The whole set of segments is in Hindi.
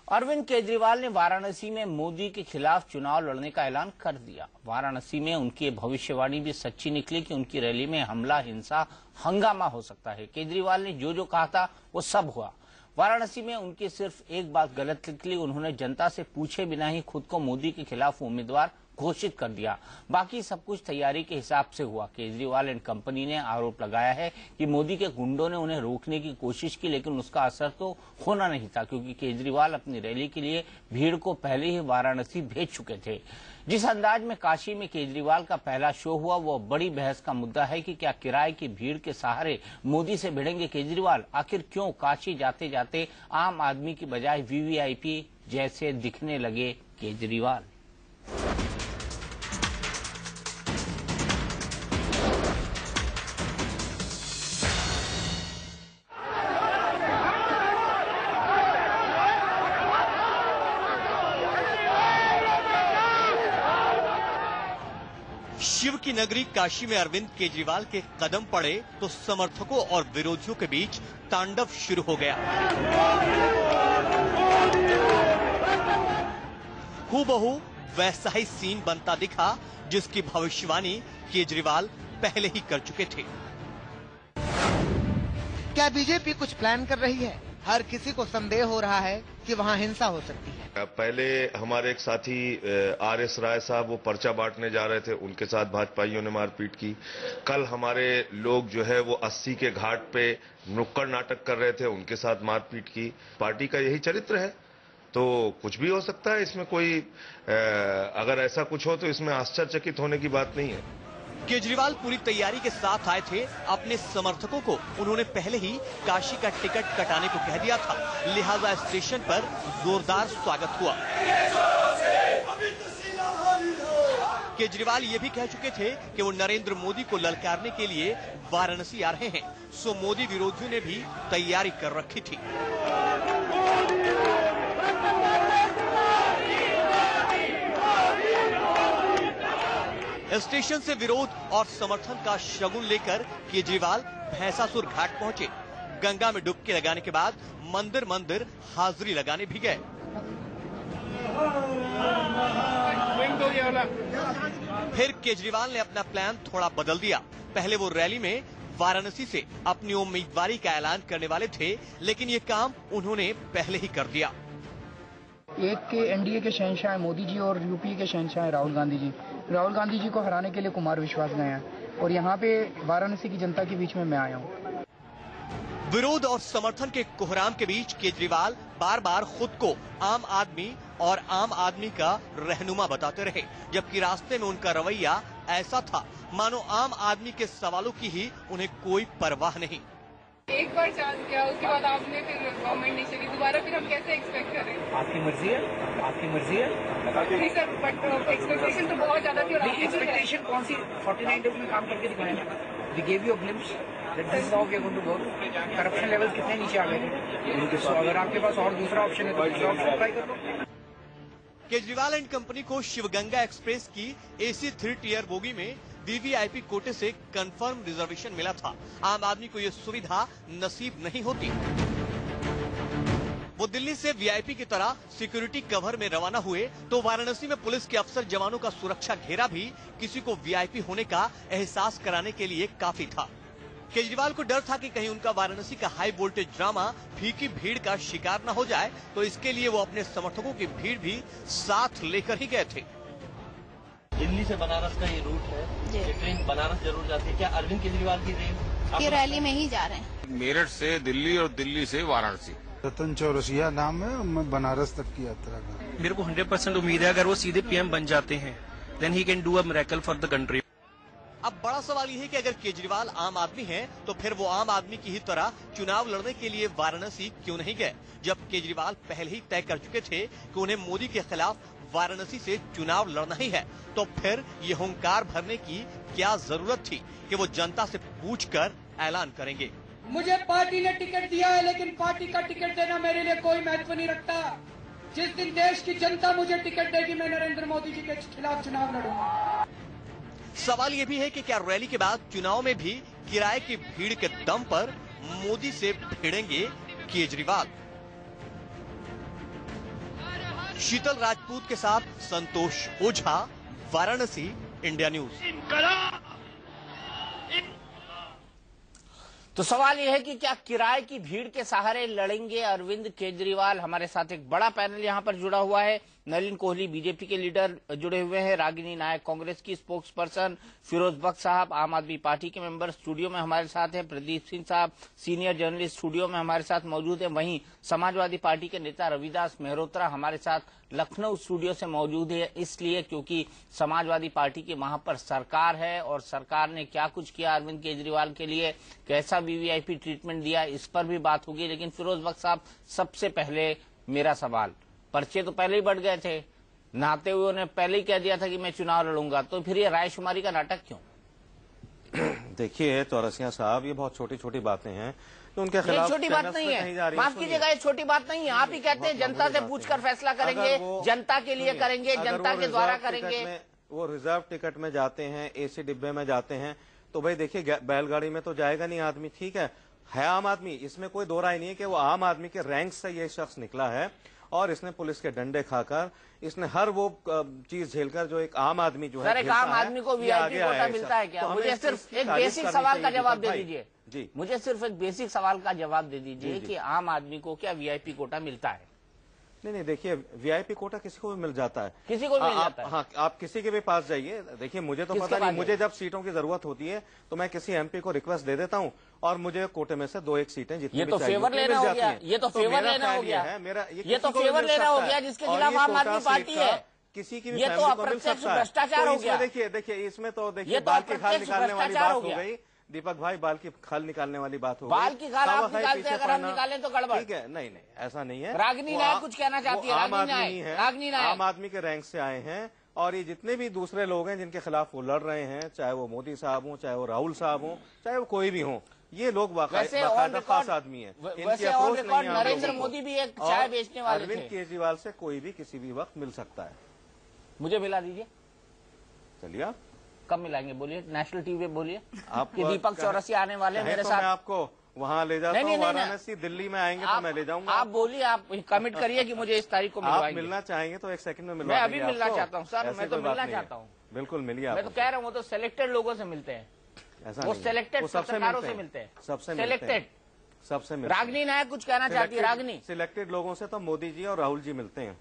अरविंद केजरीवाल ने वाराणसी में मोदी के खिलाफ चुनाव लड़ने का ऐलान कर दिया। वाराणसी में उनकी भविष्यवाणी भी सच्ची निकली कि उनकी रैली में हमला, हिंसा, हंगामा हो सकता है। केजरीवाल ने जो जो कहा था वो सब हुआ। वाराणसी में उनकी सिर्फ एक बात गलत निकली, उन्होंने जनता से पूछे बिना ही खुद को मोदी के खिलाफ उम्मीदवार घोषित कर दिया। बाकी सब कुछ तैयारी के हिसाब से हुआ। केजरीवाल एंड कंपनी ने आरोप लगाया है कि मोदी के गुंडों ने उन्हें रोकने की कोशिश की, लेकिन उसका असर तो होना नहीं था, क्योंकि केजरीवाल अपनी रैली के लिए भीड़ को पहले ही वाराणसी भेज चुके थे। जिस अंदाज में काशी में केजरीवाल का पहला शो हुआ, वो बड़ी बहस का मुद्दा है कि क्या किराए की भीड़ के सहारे मोदी से भिड़ेंगे केजरीवाल? आखिर क्यों काशी जाते जाते आम आदमी की बजाय वीवीआईपी जैसे दिखने लगे केजरीवाल? शिव की नगरी काशी में अरविंद केजरीवाल के कदम पड़े तो समर्थकों और विरोधियों के बीच तांडव शुरू हो गया। हूबहू वैसा ही सीन बनता दिखा जिसकी भविष्यवाणी केजरीवाल पहले ही कर चुके थे। क्या बीजेपी कुछ प्लान कर रही है? हर किसी को संदेह हो रहा है कि वहां हिंसा हो सकती है। पहले हमारे एक साथी आर.एस. राय साहब वो पर्चा बांटने जा रहे थे, उनके साथ भाजपाइयों ने मारपीट की। कल हमारे लोग जो है वो 80 के घाट पे नुक्कड़ नाटक कर रहे थे, उनके साथ मारपीट की। पार्टी का यही चरित्र है, तो कुछ भी हो सकता है इसमें। कोई अगर ऐसा कुछ हो तो इसमें आश्चर्यचकित होने की बात नहीं है। केजरीवाल पूरी तैयारी के साथ आए थे। अपने समर्थकों को उन्होंने पहले ही काशी का टिकट कटाने को कह दिया था, लिहाजा स्टेशन पर जोरदार स्वागत हुआ। केजरीवाल ये भी कह चुके थे कि वो नरेंद्र मोदी को ललकारने के लिए वाराणसी आ रहे हैं, सो मोदी विरोधियों ने भी तैयारी कर रखी थी। स्टेशन से विरोध और समर्थन का शगुन लेकर केजरीवाल भैंसासुर घाट पहुंचे। गंगा में डुबकी लगाने के बाद मंदिर मंदिर हाजिरी लगाने भी गए। फिर केजरीवाल ने अपना प्लान थोड़ा बदल दिया। पहले वो रैली में वाराणसी से अपनी उम्मीदवारी का ऐलान करने वाले थे, लेकिन ये काम उन्होंने पहले ही कर दिया। एक के एनडीए के शहंशाह मोदी जी और यूपी के शहंशाह राहुल गांधी जी। राहुल गांधी जी को हराने के लिए कुमार विश्वास गए हैं और यहाँ पे वाराणसी की जनता के बीच में मैं आया हूँ। विरोध और समर्थन के कोहराम के बीच केजरीवाल बार बार खुद को आम आदमी और आम आदमी का रहनुमा बताते रहे, जबकि रास्ते में उनका रवैया ऐसा था मानो आम आदमी के सवालों की ही उन्हें कोई परवाह नहीं। एक बार चांस किया, उसके बाद आपने फिर गवर्नमेंट नहीं चली दोबारा, फिर हम कैसे एक्सपेक्ट करें? आपकी मर्जी है, आपकी मर्जी है। नहीं सर, बट एक्सपेक्टेशन तो बहुत ज्यादा थी। एक्सपेक्टेशन कौन सी? 49 डेज में काम करके दिखाया ना। We gave you a glimpse that this is how we are going to work. Corruption levels कितने नीचे आ गए थे, तो अगर आपके पास और दूसरा ऑप्शन है तो दूसरा ऑप्शन ट्राई कर लो। केजरीवाल एंड कंपनी को शिवगंगा एक्सप्रेस की AC 3 टियर बोगी में वीवीआईपी कोटे से कंफर्म रिजर्वेशन मिला था। आम आदमी को यह सुविधा नसीब नहीं होती। वो दिल्ली से वीआईपी की तरह सिक्योरिटी कवर में रवाना हुए तो वाराणसी में पुलिस के अफसर जवानों का सुरक्षा घेरा भी किसी को वीआईपी होने का एहसास कराने के लिए काफी था। केजरीवाल को डर था कि कहीं उनका वाराणसी का हाई वोल्टेज ड्रामा फीकी भीड़ का शिकार न हो जाए, तो इसके लिए वो अपने समर्थकों की भीड़ भी साथ लेकर ही गए थे। दिल्ली से बनारस का ये रूट है, ये ट्रेन बनारस जरूर जाती है। क्या अरविंद केजरीवाल की रैली में ही जा रहे हैं? मेरठ से दिल्ली और दिल्ली से वाराणसी। रतन चौरसिया नाम है, मैं बनारस तक की यात्रा कर। मेरे को 100% उम्मीद है अगर वो सीधे पीएम बन जाते हैं, then he can do a miracle for the country. अब बड़ा सवाल ये है कि अगर केजरीवाल आम आदमी हैं, तो फिर वो आम आदमी की ही तरह चुनाव लड़ने के लिए वाराणसी क्यों नहीं गए, जब केजरीवाल पहले ही तय कर चुके थे कि उन्हें मोदी के खिलाफ वाराणसी से चुनाव लड़ना ही है। तो फिर ये हुंकार भरने की क्या जरूरत थी कि वो जनता से पूछकर ऐलान करेंगे? मुझे पार्टी ने टिकट दिया है, लेकिन पार्टी का टिकट देना मेरे लिए कोई महत्व नहीं रखता। जिस दिन देश की जनता मुझे टिकट देगी, मैं नरेंद्र मोदी जी के खिलाफ चुनाव लड़ूंगा। सवाल ये भी है कि क्या रैली के बाद चुनाव में भी किराए की भीड़ के दम पर मोदी से भिड़ेंगे केजरीवाल? शीतल राजपूत के साथ संतोष ओझा, वाराणसी, इंडिया न्यूज। तो सवाल यह है कि क्या किराए की भीड़ के सहारे लड़ेंगे अरविंद केजरीवाल? हमारे साथ एक बड़ा पैनल यहां पर जुड़ा हुआ है। नलिन कोहली बीजेपी के लीडर जुड़े हुए हैं, रागिनी नायक कांग्रेस की स्पोक्स पर्सन, फिरोज बख्श साहब आम आदमी पार्टी के मेंबर स्टूडियो में हमारे साथ हैं, प्रदीप सिंह साहब सीनियर जर्नलिस्ट स्टूडियो में हमारे साथ मौजूद हैं। वहीं समाजवादी पार्टी के नेता रविदास मेहरोत्रा हमारे साथ लखनऊ स्टूडियो से मौजूद है, इसलिए क्योंकि समाजवादी पार्टी की वहां पर सरकार है और सरकार ने क्या कुछ किया अरविंद केजरीवाल के लिए, कैसा वीवीआईपी ट्रीटमेंट दिया, इस पर भी बात होगी। लेकिन फिरोज बख्श साहब, सबसे पहले मेरा सवाल, पर्चे तो पहले ही बढ़ गए थे, नहाते हुए उन्होंने पहले ही कह दिया था कि मैं चुनाव लड़ूंगा, तो फिर ये रायशुमारी का नाटक क्यों? देखिए चौरसिया साहब, ये बहुत छोटी छोटी बातें हैं तो उनके खिलाफ छोटी बात नहीं है, माफ कीजिएगा, ये छोटी बात नहीं है। आप ही कहते हैं जनता से पूछकर फैसला करेंगे, जनता के लिए करेंगे, जनता के द्वारा करेंगे। वो रिजर्व टिकट में जाते हैं, एसी डिब्बे में जाते हैं, तो भाई देखिए बैलगाड़ी में तो जाएगा नहीं आदमी, ठीक है आम आदमी, इसमें कोई दो राय नहीं है कि वो आम आदमी के रैंक से ये शख्स निकला है और इसने पुलिस के डंडे खाकर, इसने हर वो चीज झेलकर जो एक आम आदमी जो है, एक आम आदमी को वीआईपी कोटा मिलता है क्या? मुझे सिर्फ एक बेसिक सवाल का जवाब दे दीजिए जी, मुझे सिर्फ एक बेसिक सवाल का जवाब दे दीजिए कि आम आदमी को क्या वीआईपी कोटा मिलता है? नहीं, देखिए वीआईपी कोटा किसी को भी मिल जाता है, किसी को भी मिल जाता है। हाँ, आप किसी के भी पास जाइए, देखिए मुझे तो पता नहीं, मुझे जब सीटों की जरूरत होती है तो मैं किसी एमपी को रिक्वेस्ट दे देता हूँ और मुझे कोटे में से 2-1 सीटें जितनी भी चाहिए फेवर लेना हो गया, ये तो फेवर लेना हो गया, ये तो फेवर लेना हो गया जिसके खिलाफ आम आदमी पार्टी है, किसी की भी ये तो अप्रत्यक्ष भ्रष्टाचार हो गया। देखिए इसमें तो देखिए बाल की खाल निकालने वाली बात हो गई, दीपक भाई, बाल की खाल निकालने वाली बात हो गई। बाल की खाल आप निकालते हैं, अगर हम निकालें तो गड़बड़। ठीक है, नहीं ऐसा नहीं है। रागिनी नायक कुछ कहना चाहती है, रागिनी नायक आम आदमी के रैंक से आए हैं और ये जितने भी दूसरे लोग हैं जिनके खिलाफ वो लड़ रहे हैं, चाहे वो मोदी साहब हों, चाहे वो राहुल साहब हों, चाहे वो कोई भी हों, ये लोग बाकायदा खास आदमी है, इनकी अप्रोच नहीं है। नरेंद्र मोदी भी एक चाय बेचने वाले थे। अरविंद केजरीवाल से कोई भी किसी भी वक्त मिल सकता है। मुझे मिला दीजिए। चलिए, आप कब मिलाएंगे बोलिए, नेशनल टीवी पे बोलिए कि दीपक चौरसिया आने वाले मेरे साथ। मैं आपको वहाँ ले जाता हूँ, वाराणसी, दिल्ली में आएंगे तो मैं ले जाऊंगा। आप बोलिए, आप कमिट करिए कि मुझे इस तारीख को मिलवाएंगे। आप मिलना चाहेंगे तो 1 सेकंड में मिलवा मैं अभी मिलना चाहता हूँ सर, मैं तो मिलना चाहता हूँ। बिल्कुल मिलिए। मैं तो कह रहा हूँ, वो तो सिलेक्टेड लोगों से मिलते हैं, ऐसा वो सिलेक्टेड पत्रकारों से मिलते हैं, सबसे सबसे। रागिनी नायक कुछ कहना चाहती है? रागिनी, सिलेक्टेड लोगों से तो मोदी जी और राहुल जी मिलते हैं।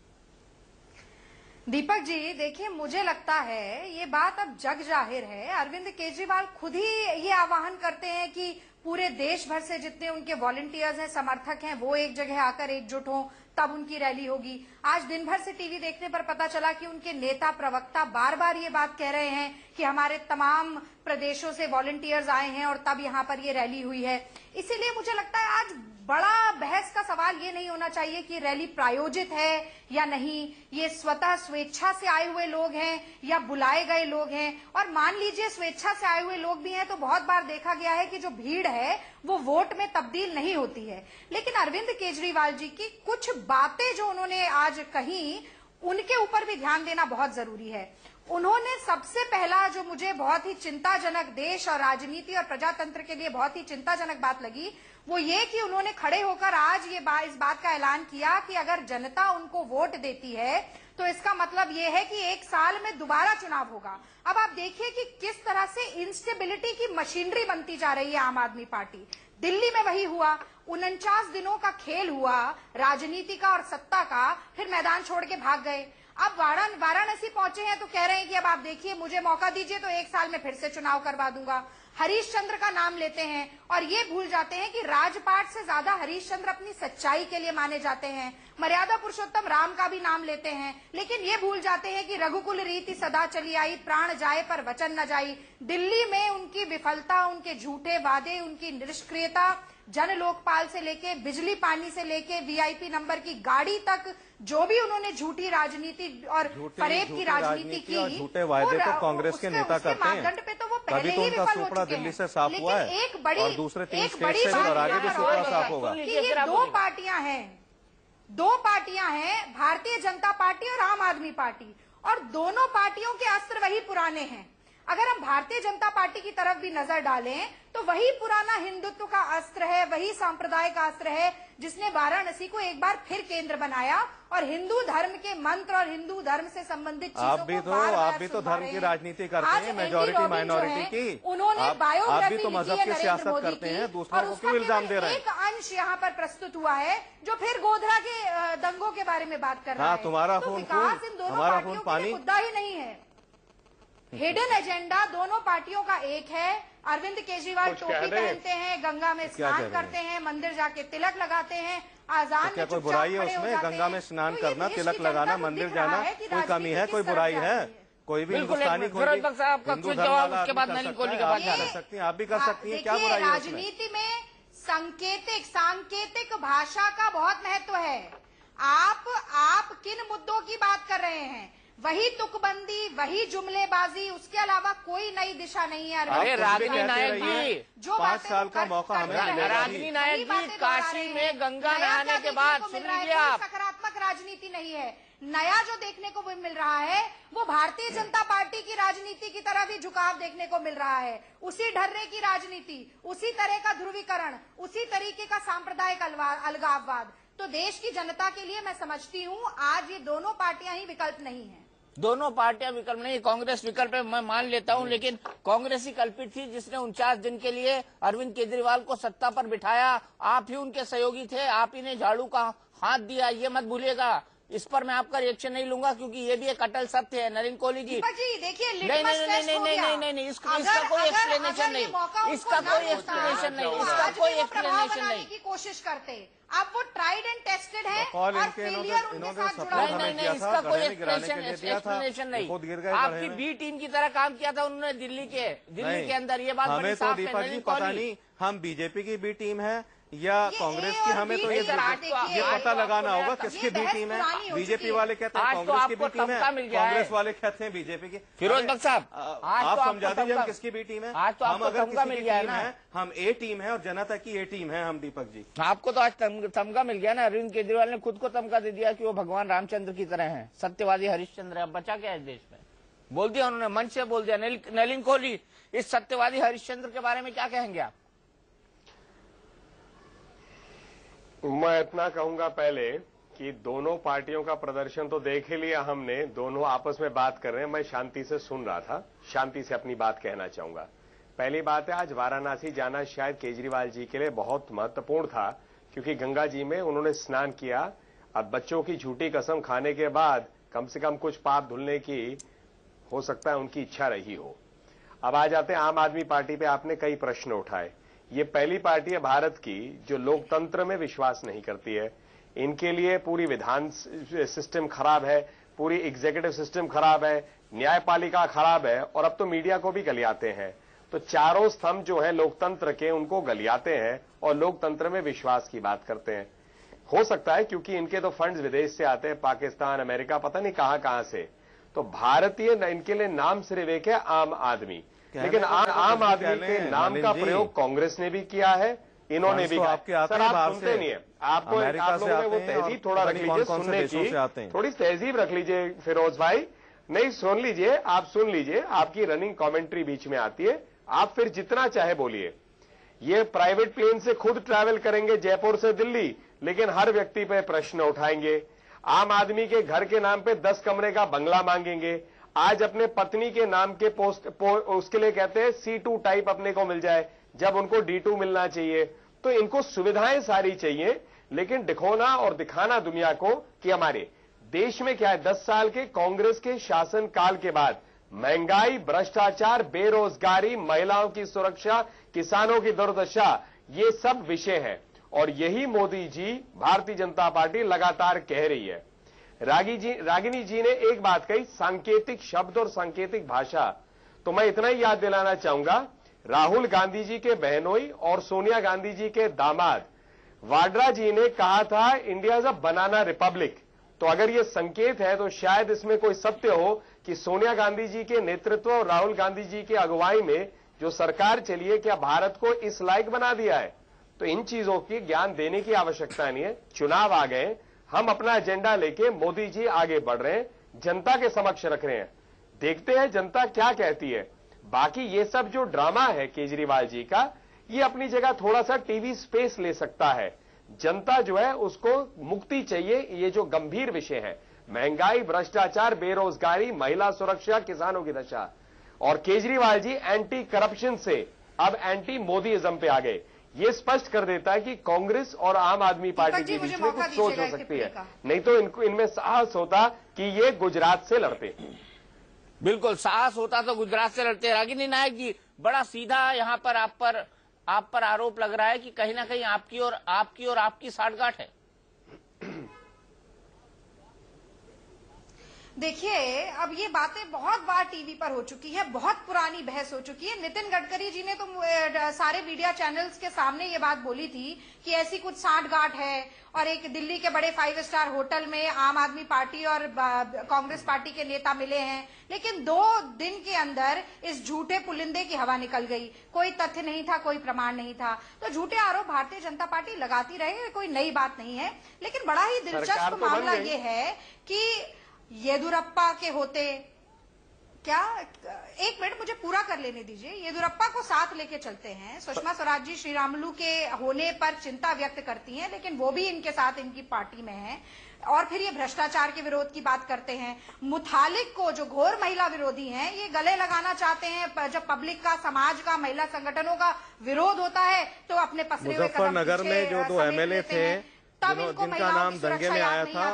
दीपक जी, देखिए मुझे लगता है ये बात अब जग जाहिर है, अरविंद केजरीवाल खुद ही ये आह्वान करते हैं कि पूरे देश भर से जितने उनके वॉलंटियर्स हैं, समर्थक हैं, वो एक जगह आकर एकजुट हों, तब उनकी रैली होगी। आज दिन भर से टीवी देखने पर पता चला कि उनके नेता प्रवक्ता बार बार ये बात कह रहे हैं कि हमारे तमाम प्रदेशों से वॉलंटियर्स आए हैं और तब यहाँ पर ये रैली हुई है। इसीलिए मुझे लगता है आज बड़ा बहस का सवाल ये नहीं होना चाहिए कि रैली प्रायोजित है या नहीं, ये स्वतः स्वेच्छा से आए हुए लोग हैं या बुलाए गए लोग हैं। और मान लीजिए स्वेच्छा से आए हुए लोग भी हैं तो बहुत बार देखा गया है कि जो भीड़ है वो वोट में तब्दील नहीं होती है। लेकिन अरविंद केजरीवाल जी की कुछ बातें जो उन्होंने आज कही, उनके ऊपर भी ध्यान देना बहुत जरूरी है। उन्होंने सबसे पहला जो मुझे बहुत ही चिंताजनक, देश और राजनीति और प्रजातंत्र के लिए बहुत ही चिंताजनक बात लगी, वो ये कि उन्होंने खड़े होकर आज इस बात का ऐलान किया कि अगर जनता उनको वोट देती है तो इसका मतलब ये है कि 1 साल में दोबारा चुनाव होगा। अब आप देखिए कि किस तरह से इंस्टेबिलिटी की मशीनरी बनती जा रही है आम आदमी पार्टी। दिल्ली में वही हुआ, 49 दिनों का खेल हुआ राजनीति का और सत्ता का, फिर मैदान छोड़ के भाग गए। अब वाराणसी पहुंचे हैं तो कह रहे हैं कि अब आप देखिए, मुझे मौका दीजिए तो 1 साल में फिर से चुनाव करवा दूंगा। हरीश चंद्र का नाम लेते हैं और ये भूल जाते हैं कि राजपाट से ज्यादा हरीश चंद्र अपनी सच्चाई के लिए माने जाते हैं। मर्यादा पुरुषोत्तम राम का भी नाम लेते हैं, लेकिन ये भूल जाते हैं कि रघुकुल रीति सदा चली आई, प्राण जाए पर वचन न जाई। दिल्ली में उनकी विफलता, उनके झूठे वादे, उनकी निष्क्रियता, जन लोकपाल से लेके बिजली पानी से लेके वीआईपी नंबर की गाड़ी तक, जो भी उन्होंने झूठी राजनीति और फरेब की राजनीति की, झूठे वायदे तो कांग्रेस के नेता करते हैं, पे तो वो पहले ही उनका विफल हो सुपड़ा चुके दिल्ली हैं। से साफ हुआ है एक बड़ी और दूसरे 3 एक स्टेट बड़ी से और आगे भी सुपड़ा साफ होगा। कि ये 2 पार्टियां हैं, भारतीय जनता पार्टी और आम आदमी पार्टी, और दोनों पार्टियों के अस्त्र वही पुराने हैं। अगर हम भारतीय जनता पार्टी की तरफ भी नजर डालें तो वही पुराना हिंदुत्व का अस्त्र है, वही सांप्रदाय का अस्त्र है जिसने वाराणसी को एक बार फिर केंद्र बनाया और हिंदू धर्म के मंत्र और हिंदू धर्म से संबंधित चीजों आप भी तो धर्म की राजनीति करते हैं, मेजोरिटी माइनॉरिटी की। उन्होंने आप भी तो मजहब की सियासत करते हैं, दूसरों को क्यों इल्जाम दे रहे हैं? एक अंश यहाँ पर प्रस्तुत हुआ है जो फिर गोधरा के दंगों के बारे में बात कर रहा है। तुम्हारा तो खून विकास इन दोनों हमारा पार्टियों खून के पानी। लिए मुद्दा ही नहीं है। हिडन एजेंडा दोनों पार्टियों का एक है। अरविंद केजरीवाल टोपी पहनते हैं, गंगा में स्नान करते हैं, मंदिर जाके तिलक लगाते हैं, आजान में कोई बुराई है उसमें? गंगा में स्नान करना, तिलक लगाना, मंदिर जाना कोई कमी है, कोई बुराई है? कोई भी हिंदुस्तानी कोई हिंदू जवाब उसके बाद नलिन कोहली के बाद कर सकती हैं, आप भी कर सकती हैं, क्या बुराई है? राजनीति में सांकेतिक भाषा का बहुत महत्व है। आप किन मुद्दों की बात कर रहे हैं? वही तुकबंदी, वही जुमलेबाजी, उसके अलावा कोई नई दिशा नहीं है। अरे रागिनी नायक जी, जो 5 साल का मौका हमें रागिनी नायक जी, काशी में गंगा नहाने के बाद सुन लीजिए आप, सकारात्मक राजनीति नहीं है। नया जो देखने को मिल रहा है वो भारतीय जनता पार्टी की राजनीति की तरफ ही झुकाव देखने को मिल रहा है। उसी ढर्रे की राजनीति, उसी तरह का ध्रुवीकरण, उसी तरीके का सांप्रदायिक अलगाववाद। तो देश की जनता के लिए मैं समझती हूँ आज ये दोनों पार्टियां ही विकल्प नहीं है। दोनों पार्टियां विकल्प नहीं, कांग्रेस विकल्प है, मैं मान लेता हूं, लेकिन कांग्रेस ही कल्पित थी जिसने 49 दिन के लिए अरविंद केजरीवाल को सत्ता पर बिठाया। आप ही उनके सहयोगी थे, आप ही ने झाड़ू का हाथ दिया, ये मत भूलिएगा। इस पर मैं आपका रिएक्शन नहीं लूंगा क्योंकि ये भी एक अटल सत्य है। नलिन कोहली जी, देखिए नहीं, इसका कोई एक्सप्लेनेशन नहीं, इसका कोई एक्सप्लेनेशन नहीं, इसका कोई एक्सप्लेनेशन नहीं की कोशिश करते। अब वो ट्राइड एंड टेस्टेड है और फेलियर उनके साथ जुड़ा। नहीं, इसका कोई एक्सप्लेनेशन नहीं। आपकी बी टीम की तरह काम किया था उन्होंने दिल्ली के अंदर, ये बात बड़ी साफ है। दीपक जी पता नहीं हम बीजेपी की बी टीम है या कांग्रेस की, हमें तो ये पता लगाना होगा किसकी बी टीम है। बीजेपी वाले कहते हैं कांग्रेस की बी टीम है, कांग्रेस वाले कहते हैं बीजेपी की। फिरोज बख्श साहब, आप समझा दीजिए हम किसकी बी टीम है। हम अगर किसी की टीम है, हम ए टीम है और जनता की ए टीम है हम। दीपक जी, आपको तो आज तमगा मिल गया ना। अरविंद केजरीवाल ने खुद को तमगा दे दिया कि वो भगवान रामचंद्र की तरह है, सत्यवादी हरिश्चंद्र है। अब बचा क्या है देश में? बोल दिया उन्होंने, मंच से बोल दिया। नलिन कोहली, इस सत्यवादी हरिश्चंद्र के बारे में क्या कहेंगे आप? मैं इतना कहूंगा पहले कि दोनों पार्टियों का प्रदर्शन तो देख ही लिया हमने, दोनों आपस में बात कर रहे हैं। मैं शांति से सुन रहा था, शांति से अपनी बात कहना चाहूंगा। पहली बात है, आज वाराणसी जाना शायद केजरीवाल जी के लिए बहुत महत्वपूर्ण था क्योंकि गंगा जी में उन्होंने स्नान किया। अब बच्चों की झूठी कसम खाने के बाद कम से कम कुछ पाप धुलने की हो सकता है उनकी इच्छा रही हो। अब आ जाते हैं आम आदमी पार्टी पे। आपने कई प्रश्न उठाए। ये पहली पार्टी है भारत की जो लोकतंत्र में विश्वास नहीं करती है। इनके लिए पूरी विधान सिस्टम खराब है, पूरी एग्जीक्यूटिव सिस्टम खराब है, न्यायपालिका खराब है और अब तो मीडिया को भी गलियाते हैं। तो चारों स्तंभ जो है लोकतंत्र के, उनको गलियाते हैं और लोकतंत्र में विश्वास की बात करते हैं। हो सकता है क्योंकि इनके तो फंड्स विदेश से आते हैं, पाकिस्तान, अमेरिका, पता नहीं कहां से। तो भारतीय इनके लिए नाम सिर्फ एक है, आम आदमी। लेकिन आम आदमी के नाम का प्रयोग कांग्रेस ने भी किया है, इन्होंने भी किया। सर आप सुनते नहीं है, आप लोगों ने वो तहजीब थोड़ा रख लीजिए सुनने की, थोड़ी तहजीब रख लीजिए फिरोज भाई। नहीं सुन लीजिए, आप सुन लीजिए, आपकी रनिंग कमेंट्री बीच में आती है, आप फिर जितना चाहे बोलिए। ये प्राइवेट प्लेन से खुद ट्रैवल करेंगे जयपुर से दिल्ली, लेकिन हर व्यक्ति पे प्रश्न उठाएंगे। आम आदमी के घर के नाम पे 10 कमरे का बंगला मांगेंगे। आज अपने पत्नी के नाम के उसके लिए कहते हैं C2 टाइप अपने को मिल जाए, जब उनको D2 मिलना चाहिए। तो इनको सुविधाएं सारी चाहिए, लेकिन दिखोना और दिखाना दुनिया को कि हमारे देश में क्या है। 10 साल के कांग्रेस के शासन काल के बाद महंगाई, भ्रष्टाचार, बेरोजगारी, महिलाओं की सुरक्षा, किसानों की दुर्दशा, ये सब विषय है और यही मोदी जी, भारतीय जनता पार्टी लगातार कह रही है। रागिनी जी ने एक बात कही, सांकेतिक शब्द और सांकेतिक भाषा। तो मैं इतना ही याद दिलाना चाहूंगा, राहुल गांधी जी के बहनोई और सोनिया गांधी जी के दामाद वाड्रा जी ने कहा था India is a banana Republic. तो अगर ये संकेत है तो शायद इसमें कोई सत्य हो कि सोनिया गांधी जी के नेतृत्व और राहुल गांधी जी की अगुवाई में जो सरकार चली है, क्या भारत को इस लायक बना दिया है। तो इन चीजों की ज्ञान देने की आवश्यकता नहीं है। चुनाव आ गए, हम अपना एजेंडा लेके मोदी जी आगे बढ़ रहे हैं, जनता के समक्ष रख रहे हैं, देखते हैं जनता क्या कहती है। बाकी ये सब जो ड्रामा है केजरीवाल जी का, ये अपनी जगह थोड़ा सा टीवी स्पेस ले सकता है। जनता जो है उसको मुक्ति चाहिए। ये जो गंभीर विषय है, महंगाई, भ्रष्टाचार, बेरोजगारी, महिला सुरक्षा, किसानों की दशा, और केजरीवाल जी एंटी करप्शन से अब एंटी मोदीइज्म पे आ गए। ये स्पष्ट कर देता है कि कांग्रेस और आम आदमी पार्टी के बीच में कुछ सोच हो सकती है, नहीं तो इनमें साहस होता कि ये गुजरात से लड़ते। बिल्कुल साहस होता तो गुजरात से लड़ते। रागिनी नायक जी, बड़ा सीधा यहाँ पर आप पर आरोप लग रहा है कि कहीं ना कहीं आपकी और आपकी साठगांठ है। देखिए, अब ये बातें बहुत बार टीवी पर हो चुकी है, बहुत पुरानी बहस हो चुकी है। नितिन गडकरी जी ने तो सारे मीडिया चैनल्स के सामने ये बात बोली थी कि ऐसी कुछ साठगांठ है, और एक दिल्ली के बड़े 5 स्टार होटल में आम आदमी पार्टी और कांग्रेस पार्टी के नेता मिले हैं। लेकिन 2 दिन के अंदर इस झूठे पुलिंदे की हवा निकल गई। कोई तथ्य नहीं था, कोई प्रमाण नहीं था। तो झूठे आरोप भारतीय जनता पार्टी लगाती रहे, कोई नई बात नहीं है। लेकिन बड़ा ही दिलचस्प मामला ये है कि येदुरप्पा के होते क्या, एक मिनट मुझे पूरा कर लेने दीजिए। येदुरप्पा को साथ लेके चलते हैं। सुषमा स्वराज जी श्रीरामुलु के होने पर चिंता व्यक्त करती हैं, लेकिन वो भी इनके साथ इनकी पार्टी में है। और फिर ये भ्रष्टाचार के विरोध की बात करते हैं। मुथालिक को, जो घोर महिला विरोधी हैं, ये गले लगाना चाहते हैं। जब पब्लिक का, समाज का, महिला संगठनों का विरोध होता है तो अपने पसरे हुए कदम मुजफ्फरनगर में जो 2 MLA थे जिनका नाम दंगे में आया था,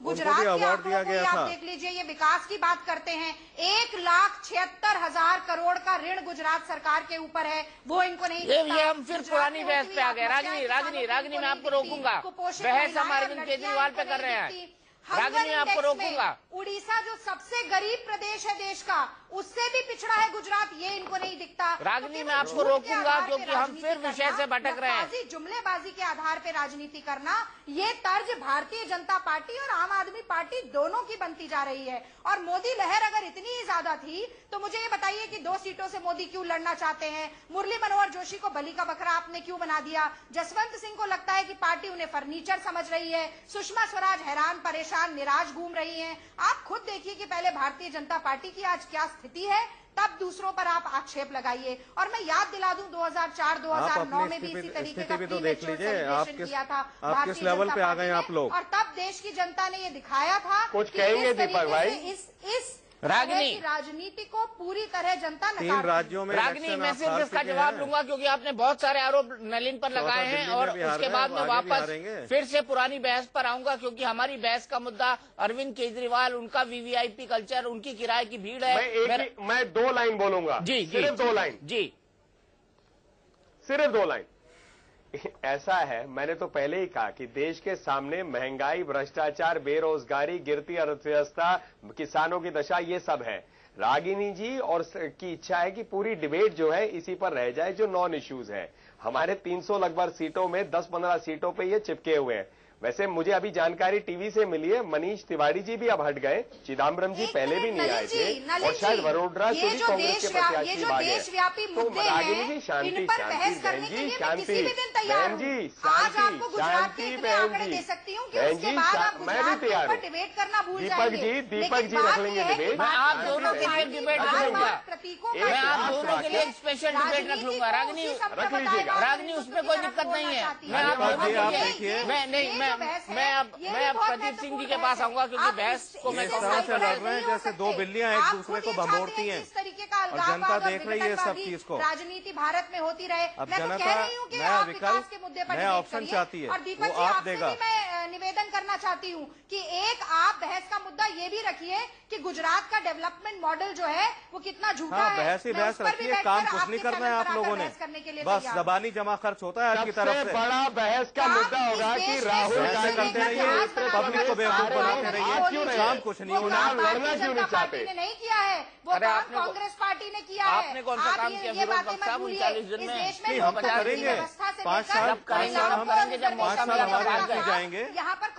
गुजरात उनको भी अवार्ड दिया गया था। आप देख लीजिए, ये विकास की बात करते हैं। 1,76,000 करोड़ का ऋण गुजरात सरकार के ऊपर है, वो इनको नहीं दिखता। ये हम फिर पुरानी बहस पे आ गए। रागिनी मैं आपको रोकूंगा। बहस हम अरविंद केजरीवाल पे कर रहे हैं। रागिनी मैं आपको रोकूंगा। उड़ीसा जो सबसे गरीब प्रदेश है देश का, उससे भी पिछड़ा है गुजरात, ये इनको नहीं दिखता। रागिनी मैं आपको रोकूंगा क्योंकि हम फिर विषय से भटक रहे हैं। जुमलेबाजी के आधार पर राजनीति करना, ये तर्ज भारतीय जनता पार्टी और आम आदमी पार्टी दोनों की बनती जा रही है। और मोदी लहर अगर इतनी ही ज्यादा थी तो मुझे ये बताइए कि 2 सीटों से मोदी क्यों लड़ना चाहते हैं? मुरली मनोहर जोशी को बलि का बकरा आपने क्यों बना दिया? जसवंत सिंह को लगता है कि पार्टी उन्हें फर्नीचर समझ रही है। सुषमा स्वराज हैरान, परेशान, निराश घूम रही हैं। आप खुद देखिए कि पहले भारतीय जनता पार्टी की आज क्या स्थिति है, तब दूसरों पर आप आक्षेप लगाइए। और मैं याद दिला दूं, 2004-2009 में भी इसी तरीके का तो देख लीजिए, आप किस लेवल पे आ गए आप लोग। और तब देश की जनता ने ये दिखाया था कुछ कहेंगे दीपक भाई। इस रागिनी राजनीति को पूरी तरह जनता 3 राज्यों में रागिनी, मैं सिर्फ इसका जवाब लूंगा क्योंकि आपने बहुत सारे आरोप नलिन पर लगाए हैं, और उसके बाद मैं वापस फिर से पुरानी बहस पर आऊंगा क्योंकि हमारी बहस का मुद्दा अरविंद केजरीवाल, उनका VVIP कल्चर, उनकी किराए की भीड़ है। मैं 2 लाइन बोलूंगा जी, सिर्फ 2 लाइन जी, सिर्फ 2 लाइन। ऐसा है, मैंने तो पहले ही कहा कि देश के सामने महंगाई, भ्रष्टाचार, बेरोजगारी, गिरती अर्थव्यवस्था, किसानों की दशा, ये सब है। रागिनी जी और की इच्छा है कि पूरी डिबेट जो है इसी पर रह जाए, जो नॉन इश्यूज है। हमारे 300 लगभग सीटों में 10-15 सीटों पे ये चिपके हुए हैं। वैसे मुझे अभी जानकारी टीवी से मिली है, मनीष तिवारी जी भी अब हट गए, चिदम्बरम जी पहले भी नहीं आए थे, और शायद वडोदरा से भी कांग्रेस के प्रत्याशी भाग गए। तो रागिनी जी शांति, बहन जी शांति, बहन जी शांति, शांति बहन जी, बहन जी मैं भी तैयार हूँ। दीपक जी रख लेंगे डिबेट। मैं आप दोनों के लिए डिबेट रख लूंगा, मैं आप दोनों के लिए स्पेशल डिबेट रख लूंगा। रागिनी रख लीजिएगा, रागिनी उसमें कोई दिक्कत नहीं है। मैं आप दोनों के लिए, मैं अब प्रदीप सिंह जी के पास आऊंगा क्योंकि बहस को मैं इस तरह से लड़ रहे हैं जैसे 2 बिल्लियां एक दूसरे को भंबोड़ती हैं, और जनता देख रही है सब चीज को। राजनीति भारत में होती रहे। अब मैं तो कह रही हूँ कि आप विकास के मुद्दे पर नया ऑप्शन चाहती है, और दीपक जी आपसे भी मैं निवेदन करना चाहती हूँ कि एक आप बहस का मुद्दा ये भी रखिए कि गुजरात का डेवलपमेंट मॉडल जो है वो कितना झूठा है। बहस ही बहस रखिए, काम कुछ नहीं करना है आप लोगों ने, बस जबानी जमा खर्च होता है आपकी तरफ से। बड़ा बहस का मुद्दा होगा कि राहुल करते रहिए, पब्लिक को बेवकूफ बनाते रहिए, काम कुछ नहीं होना। लड़ना क्यों नहीं चाहते? नहीं किया है वो काम कांग्रेस पार्टी ने किया है। आपने कौन सा काम किया? विरोध पक्ष 39 दिन में हम तो करेंगे, 5 साल हम करेंगे, जब 5 साल हमारे MP जाएंगे,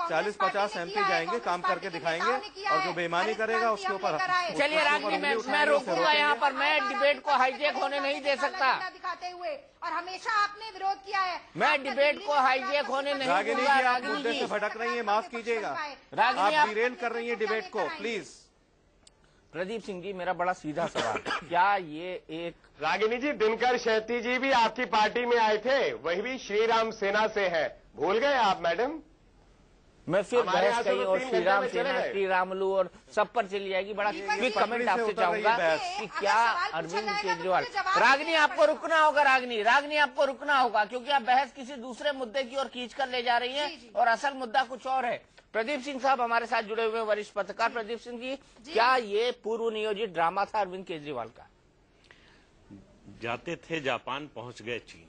40-50 MP जाएंगे, काम करके दिखाएंगे, और जो बेईमानी करेगा उसके ऊपर। चलिए रागिनी, मैं रोकूंगा यहाँ पर, मैं डिबेट को हाईजैक होने नहीं दे सकता। दिखाते हुए, और हमेशा आपने विरोध किया है, मैं डिबेट को हाईजैक होने नहीं दूंगा। आप मुद्दे से भटक रही है, माफ कीजिएगा, आप डिरेल कर रही है डिबेट को, प्लीज। प्रदीप सिंह जी, मेरा बड़ा सीधा सवाल, क्या ये एक रागिनी जी, दिनकर शेट्टी जी भी आपकी पार्टी में आए थे, वही भी श्री राम सेना से है, भूल गए आप मैडम? मैं फिर हमारे बहस यहाँ से कहीं तो और 3 श्री घंटे राम में चले सेना, गए। श्री रामलू और सब पर चली जाएगी। बड़ा क्विक कमेंट आपसे चाहूंगा कि क्या अरविंद केजरीवाल, रागनी आपको रुकना होगा, रागनी आपको रुकना होगा, क्योंकि आप बहस किसी दूसरे मुद्दे की ओर खींच कर ले जा रही हैं और असल मुद्दा कुछ और है। प्रदीप सिंह साहब हमारे साथ जुड़े हुए वरिष्ठ पत्रकार। प्रदीप सिंह जी, क्या ये पूर्व नियोजित ड्रामा था अरविंद केजरीवाल का? जाते थे जापान, पहुंच गए चीन,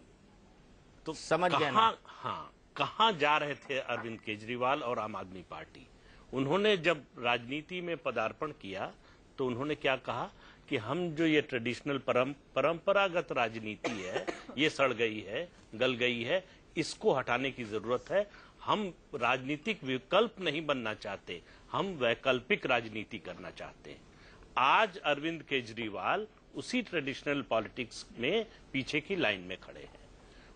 तो समझ गए ना? हाँ, कहाँ जा रहे थे अरविंद केजरीवाल और आम आदमी पार्टी? उन्होंने जब राजनीति में पदार्पण किया तो उन्होंने क्या कहा कि हम जो ये ट्रेडिशनल परंपरागत राजनीति है, ये सड़ गई है, गल गई है, इसको हटाने की जरूरत है। हम राजनीतिक विकल्प नहीं बनना चाहते, हम वैकल्पिक राजनीति करना चाहते हैं। आज अरविंद केजरीवाल उसी ट्रेडिशनल पॉलिटिक्स में पीछे की लाइन में खड़े हैं,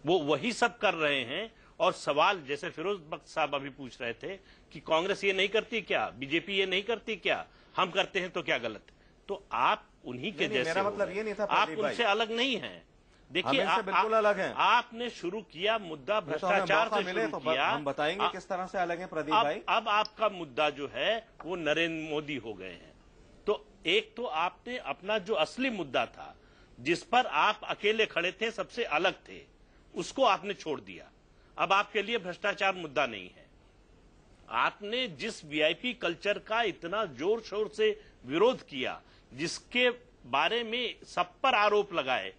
वो वही सब कर रहे हैं। और सवाल जैसे फिरोज बख्श साहब अभी पूछ रहे थे कि कांग्रेस ये नहीं करती क्या, बीजेपी ये नहीं करती क्या, हम करते हैं तो क्या गलत? तो आप उन्हीं के जैसे, मेरा मतलब ये नहीं था, आप उनसे अलग नहीं हैं। देखिए बिल्कुल अलग हैं। आपने शुरू किया मुद्दा भ्रष्टाचार से शुरू किया, हम बताएंगे किस तरह से अलग है प्रदीप भाई। अब आपका मुद्दा जो है वो नरेंद्र मोदी हो गए हैं। तो एक तो आपने अपना जो असली मुद्दा था, जिस पर आप अकेले खड़े थे, सबसे अलग थे, उसको आपने छोड़ दिया। अब आपके लिए भ्रष्टाचार मुद्दा नहीं है। आपने जिस वीआईपी कल्चर का इतना जोर शोर से विरोध किया, जिसके बारे में सब पर आरोप लगाए,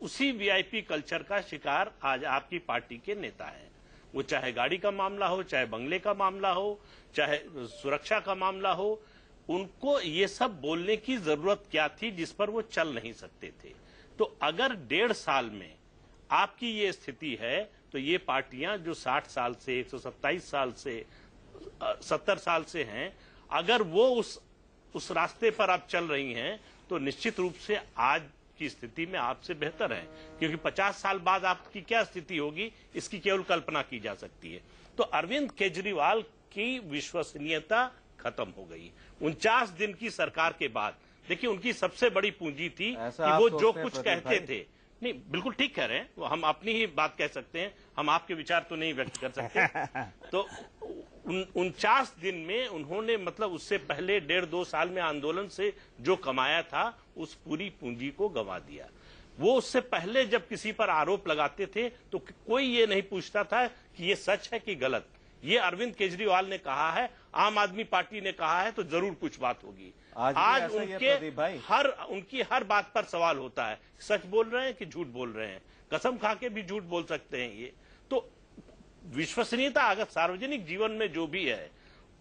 उसी वीआईपी कल्चर का शिकार आज आपकी पार्टी के नेता हैं। वो चाहे गाड़ी का मामला हो, चाहे बंगले का मामला हो, चाहे सुरक्षा का मामला हो, उनको ये सब बोलने की जरूरत क्या थी जिस पर वो चल नहीं सकते थे? तो अगर 1.5 साल में आपकी ये स्थिति है, तो ये पार्टियां जो 60 साल से, 127 साल से, 70 साल से हैं, अगर वो उस रास्ते पर आप चल रही हैं, तो निश्चित रूप से आज की स्थिति में आपसे बेहतर है। क्योंकि 50 साल बाद आपकी क्या स्थिति होगी, इसकी केवल कल्पना की जा सकती है। तो अरविंद केजरीवाल की विश्वसनीयता खत्म हो गई 49 दिन की सरकार के बाद। देखिए, उनकी सबसे बड़ी पूंजी थी कि वो जो कुछ कहते थे, नहीं बिल्कुल ठीक कह रहे हैं, हम अपनी ही बात कह सकते हैं, हम आपके विचार तो नहीं व्यक्त कर सकते। तो 49 दिन में उन्होंने, मतलब उससे पहले 1.5-2 साल में आंदोलन से जो कमाया था, उस पूरी पूंजी को गंवा दिया। वो उससे पहले जब किसी पर आरोप लगाते थे तो कोई ये नहीं पूछता था कि ये सच है कि गलत। ये अरविंद केजरीवाल ने कहा है, आम आदमी पार्टी ने कहा है, तो जरूर कुछ बात होगी। आज उनकी हर बात पर सवाल होता है, सच बोल रहे हैं कि झूठ बोल रहे हैं, कसम खा के भी झूठ बोल सकते हैं। ये तो विश्वसनीयता, अगर सार्वजनिक जीवन में जो भी है,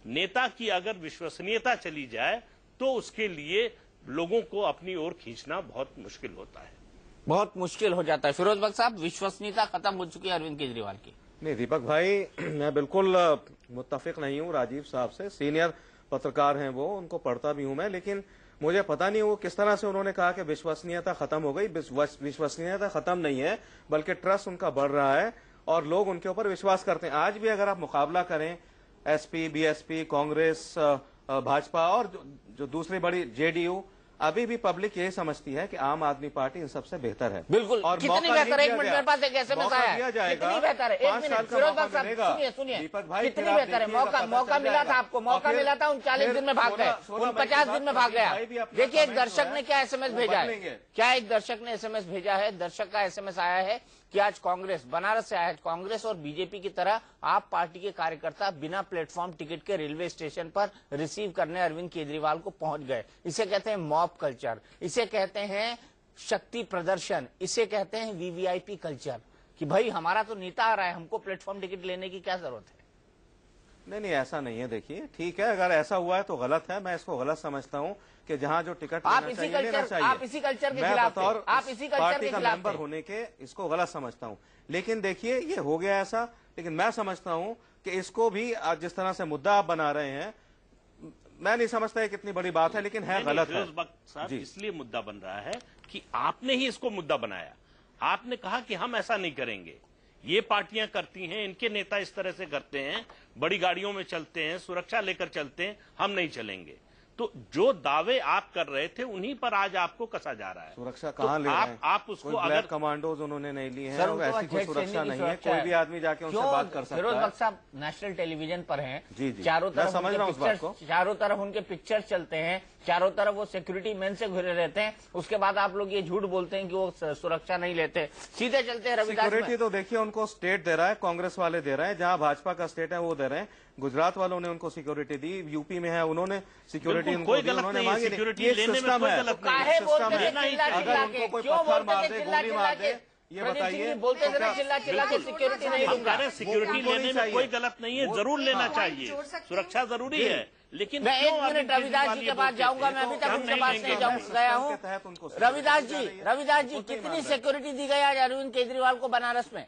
नेता की अगर विश्वसनीयता चली जाए तो उसके लिए लोगों को अपनी ओर खींचना बहुत मुश्किल होता है, बहुत मुश्किल हो जाता है। फिरोज बख्श साहब, विश्वसनीयता खत्म हो चुकी है अरविंद केजरीवाल की। नहीं दीपक भाई, मैं बिल्कुल मुत्तफिक नहीं हूँ राजीव साहब से। सीनियर पत्रकार हैं वो, उनको पढ़ता भी हूं मैं, लेकिन मुझे पता नहीं वो किस तरह से उन्होंने कहा कि विश्वसनीयता खत्म हो गई। विश्वसनीयता खत्म नहीं है, बल्कि ट्रस्ट उनका बढ़ रहा है और लोग उनके ऊपर विश्वास करते हैं। आज भी अगर आप मुकाबला करें एसपी, बीएसपी, कांग्रेस, भाजपा और जो दूसरी बड़ी जेडीयू, अभी भी पब्लिक यही समझती है कि आम आदमी पार्टी इन सबसे बेहतर है। बिल्कुल। और कितनी बेहतर है? 1 मिनट मेरे पास एक एसएमएस आया है, कितनी बेहतर है? 1 मिनट फिरोज बख्श साहब, सुनिए दीपक भाई, कितनी बेहतर है? मौका मिला था आपको, मौका मिला था, 39 दिन में भाग गए, 49 दिन में भाग गया। देखिए, एक दर्शक ने क्या एसएमएस भेजा है, क्या एक दर्शक ने एसएमएस भेजा है। दर्शक का एसएमएस आया है कि आज कांग्रेस, बनारस से आया है, कांग्रेस और बीजेपी की तरह आप पार्टी के कार्यकर्ता बिना प्लेटफॉर्म टिकट के रेलवे स्टेशन पर रिसीव करने अरविंद केजरीवाल को पहुंच गए। इसे कहते हैं मॉब कल्चर, इसे कहते हैं शक्ति प्रदर्शन, इसे कहते हैं वीवीआईपी कल्चर, कि भाई हमारा तो नेता आ रहा है, हमको प्लेटफॉर्म टिकट लेने की क्या जरूरत है। नहीं, ऐसा नहीं है। देखिए, ठीक है, अगर ऐसा हुआ है तो गलत है, मैं इसको गलत समझता हूं कि जहां जो टिकट आप इसी कल्चर के खिलाफ थे, आप इसी कल्चर के खिलाफ मेंबर होने के इसको गलत समझता हूं। लेकिन देखिए, ये हो गया ऐसा, लेकिन मैं समझता हूं कि इसको भी आज जिस तरह से मुद्दा आप बना रहे हैं, मैं नहीं समझता है कितनी बड़ी बात है, लेकिन है गलत है। इसलिए मुद्दा बन रहा है कि आपने ही इसको मुद्दा बनाया। आपने कहा कि हम ऐसा नहीं करेंगे, ये पार्टियां करती हैं, इनके नेता इस तरह से करते हैं, बड़ी गाड़ियों में चलते हैं, सुरक्षा लेकर चलते हैं, हम नहीं चलेंगे। तो जो दावे आप कर रहे थे उन्हीं पर आज आपको कसा जा रहा है। सुरक्षा कहाँ ले रहे हैं? आप उसको कोई अगर ब्लैक कमांडोज उन्होंने नहीं ली है, ऐसी कोई सुरक्षा नहीं है, कोई भी आदमी जाके उनसे बात कर सकता है। फिरोज बख्श साहब नेशनल टेलीविजन पर हैं, जी जी, चारों तरफ समझ रहा हूं उस बात को। चारों तरफ उनके पिक्चर चलते हैं, चारों तरफ वो सिक्योरिटी मैन से घिरे रहते हैं, उसके बाद आप लोग ये झूठ बोलते हैं कि वो सुरक्षा नहीं लेते, सीधे चलते हैं रविदास। सिक्योरिटी तो देखिए उनको स्टेट दे रहा है, कांग्रेस वाले दे रहे हैं, जहां भाजपा का स्टेट है वो दे रहे हैं। गुजरात वालों ने उनको सिक्योरिटी दी, यूपी में है उन्होंने सिक्योरिटी उनको दी, उन्होंने मांगी नहीं। ये सिस्टम है, अगर उनको कोई पत्थर मार दे, गोली मार दे, ये बताइए। बोलते चिल्ला चिल्ला के सिक्योरिटी नहीं दूंगा। सिक्योरिटी लेने में कोई गलत नहीं है, जरूर लेना चाहिए, सुरक्षा जरूरी है, लेकिन मैं 1 मिनट रविदास जी के पास जाऊंगा, मैं अभी तक उनके पास नहीं गया हूँ। रविदास जी कितनी सिक्योरिटी दी गई आज अरविंद केजरीवाल को बनारस में?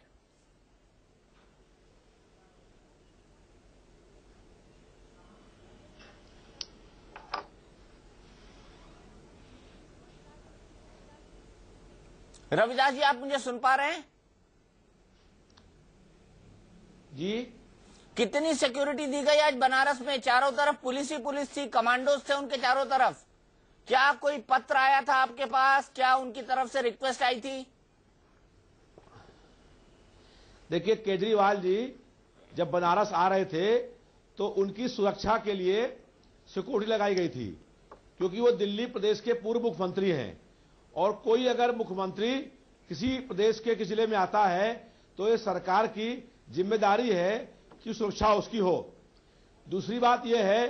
रविदास जी, आप मुझे सुन पा रहे हैं जी? कितनी सिक्योरिटी दी गई आज बनारस में? चारों तरफ पुलिस ही पुलिस थी, कमांडोज थे उनके चारों तरफ। क्या कोई पत्र आया था आपके पास? क्या उनकी तरफ से रिक्वेस्ट आई थी? देखिए, केजरीवाल जी जब बनारस आ रहे थे तो उनकी सुरक्षा के लिए सिक्योरिटी लगाई गई थी, क्योंकि वो दिल्ली प्रदेश के पूर्व मुख्यमंत्री हैं, और कोई अगर मुख्यमंत्री किसी प्रदेश के किसी जिले में आता है तो ये सरकार की जिम्मेदारी है कि सुरक्षा उसकी हो। दूसरी बात यह है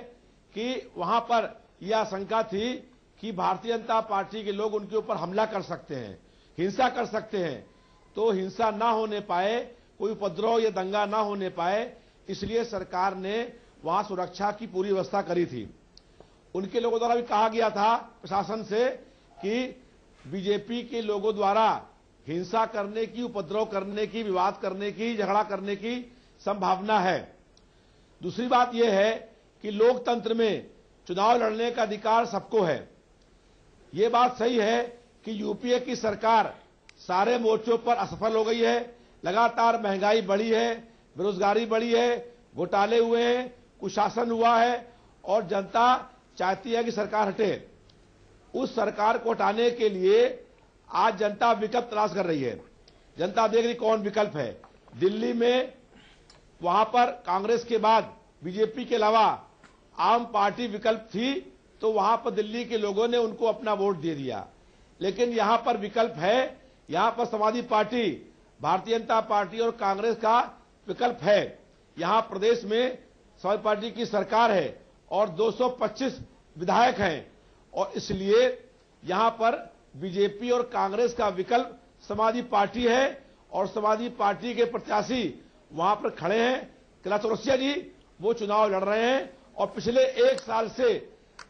कि वहां पर यह आशंका थी कि भारतीय जनता पार्टी के लोग उनके ऊपर हमला कर सकते हैं, हिंसा कर सकते हैं, तो हिंसा ना होने पाए, कोई उपद्रव या दंगा ना होने पाए, इसलिए सरकार ने वहां सुरक्षा की पूरी व्यवस्था करी थी। उनके लोगों द्वारा भी कहा गया था प्रशासन से कि बीजेपी के लोगों द्वारा हिंसा करने की, उपद्रव करने की, विवाद करने की, झगड़ा करने की संभावना है। दूसरी बात यह है कि लोकतंत्र में चुनाव लड़ने का अधिकार सबको है। यह बात सही है कि यूपीए की सरकार सारे मोर्चों पर असफल हो गई है, लगातार महंगाई बढ़ी है, बेरोजगारी बढ़ी है, घोटाले हुए हैं, कुशासन हुआ है, और जनता चाहती है कि सरकार हटे। उस सरकार को हटाने के लिए आज जनता विकल्प तलाश कर रही है। जनता देख रही कौन विकल्प है। दिल्ली में वहां पर कांग्रेस के बाद बीजेपी के अलावा आम पार्टी विकल्प थी, तो वहां पर दिल्ली के लोगों ने उनको अपना वोट दे दिया। लेकिन यहां पर विकल्प है, यहां पर समाजवादी पार्टी, भारतीय जनता पार्टी और कांग्रेस का विकल्प है। यहां प्रदेश में समाजवादी पार्टी की सरकार है और 225 विधायक हैं, और इसलिए यहां पर बीजेपी और कांग्रेस का विकल्प समाजवादी पार्टी है, और समाजवादी पार्टी के प्रत्याशी वहां पर खड़े हैं। कैलाश चौरसिया जी वो चुनाव लड़ रहे हैं, और पिछले 1 साल से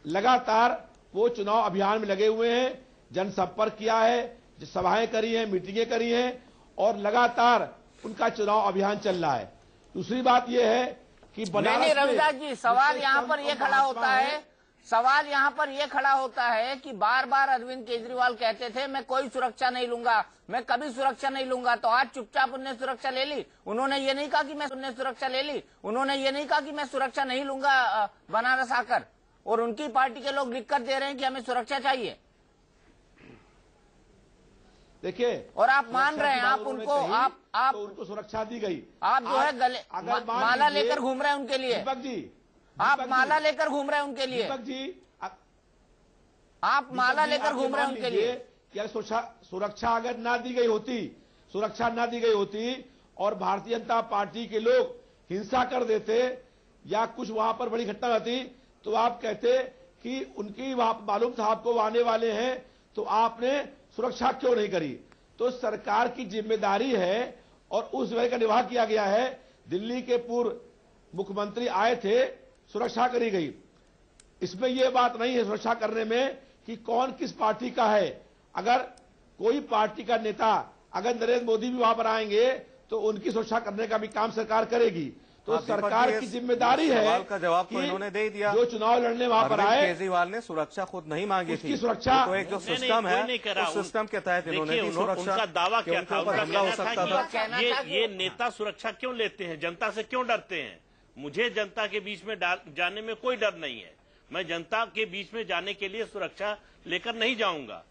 लगातार वो चुनाव अभियान में लगे हुए हैं, जनसंपर्क किया है, सभाएं करी हैं, मीटिंगें करी हैं, और लगातार उनका चुनाव अभियान चल रहा है। दूसरी बात यह है कि बनारस में रविदास जी, सवाल यहाँ पर यह खड़ा होता है, सवाल यहाँ पर यह खड़ा होता है कि बार बार अरविंद केजरीवाल कहते थे मैं कोई सुरक्षा नहीं लूंगा, मैं कभी सुरक्षा नहीं लूंगा, तो आज चुपचाप उन्होंने सुरक्षा ले ली। उन्होंने ये नहीं कहा कि मैं सुरक्षा ले ली, उन्होंने ये नहीं कहा कि मैं सुरक्षा नहीं लूंगा बनारस आकर, और उनकी पार्टी के लोग लिखकर दे रहे हैं कि हमें सुरक्षा चाहिए। देखिए, और आप मान रहे हैं, आप उनको आप तो उनको सुरक्षा दी गई। आप जो है गले माला लेकर घूम रहे हैं उनके लिए। दीपक जी, आप माला लेकर घूम रहे हैं उनके लिए। दीपक जी, आप माला लेकर घूम रहे हैं उनके लिए। क्या सुरक्षा अगर ना दी गई होती, सुरक्षा ना दी गई होती और भारतीय जनता पार्टी के लोग हिंसा कर देते या कुछ वहां पर बड़ी घटना होती, तो आप कहते कि उनकी वहां मालूम था आपको आने वाले हैं, तो आपने सुरक्षा क्यों नहीं करी? तो सरकार की जिम्मेदारी है, और उस जिम्मेदारी का निर्वाह किया गया है। दिल्ली के पूर्व मुख्यमंत्री आए थे, सुरक्षा करी गई। इसमें यह बात नहीं है सुरक्षा करने में कि कौन किस पार्टी का है। अगर कोई पार्टी का नेता, अगर नरेंद्र मोदी भी वहां पर आएंगे तो उनकी सुरक्षा करने का भी काम सरकार करेगी। तो सरकार की जिम्मेदारी है। सवाल का जवाब तो इन्होंने दे दिया। जो चुनाव लड़ने वहां पर आए, केजरीवाल ने सुरक्षा खुद नहीं मांगी थी, सुरक्षा तो एक जो सिस्टम है उस सिस्टम के तहत इन्होंने उनका दावा क्या था, हमला हो सकता था। ये नेता सुरक्षा क्यों लेते हैं, जनता से क्यों डरते हैं? मुझे जनता के बीच में जाने में कोई डर नहीं है, मैं जनता के बीच में जाने के लिए सुरक्षा लेकर नहीं जाऊंगा।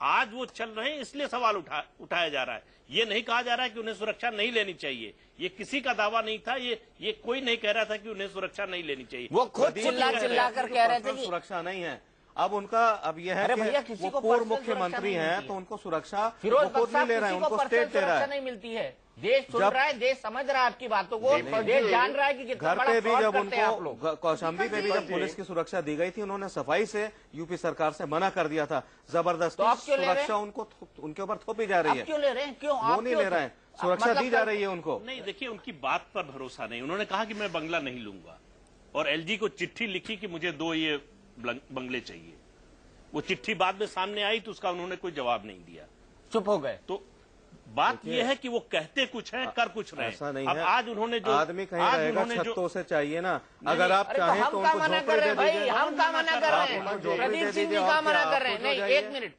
आज वो चल रहे हैं इसलिए सवाल उठाया जा रहा है। ये नहीं कहा जा रहा है कि उन्हें सुरक्षा नहीं लेनी चाहिए। ये किसी का दावा नहीं था। ये कोई नहीं कह रहा था कि उन्हें सुरक्षा नहीं लेनी चाहिए। वो खुद चिल्ला कर कह रहे थे कि सुरक्षा नहीं है। अब उनका अब यह है कि वो पूर्व मुख्यमंत्री हैं तो उनको सुरक्षा फिरोज खुद नहीं ले रहे हैं, उनको स्टेट दे रहा है। नहीं मिलती है। देश सुन रहा है, देश समझ रहा है आपकी बातों को, देश जान रहा है कि कितना घर पे भी बड़ा जब फ्रॉड करते हैं आप लोग। उनको कौशाम्बी पे भी जब पुलिस की सुरक्षा दी गई थी, उन्होंने सफाई से यूपी सरकार से मना कर दिया था। जबरदस्ती सुरक्षा उनको उनके ऊपर थोपी जा रही है। क्यों ले रहे हैं? क्यों वो नहीं ले रहे हैं, सुरक्षा दी जा रही है उनको। नहीं, देखिए उनकी बात पर भरोसा नहीं। उन्होंने कहा कि मैं बंगला नहीं लूंगा और एलजी को चिट्ठी लिखी कि मुझे 2 ये बंगले चाहिए। वो चिट्ठी बाद में सामने आई तो उसका उन्होंने कोई जवाब नहीं दिया, चुप हो गए। तो बात यह है कि वो कहते कुछ है, कर कुछ रहे। ऐसा नहीं अब है। आज उन्होंने जो आदमी कहीं रहेगा, छत्तों से चाहिए ना। अगर आप चाहें तो उनको झोपड़ी दे दीजिए। हम का मना कर रहे हैं? प्रदीप सिंह जी का मना कर रहे हैं? नहीं,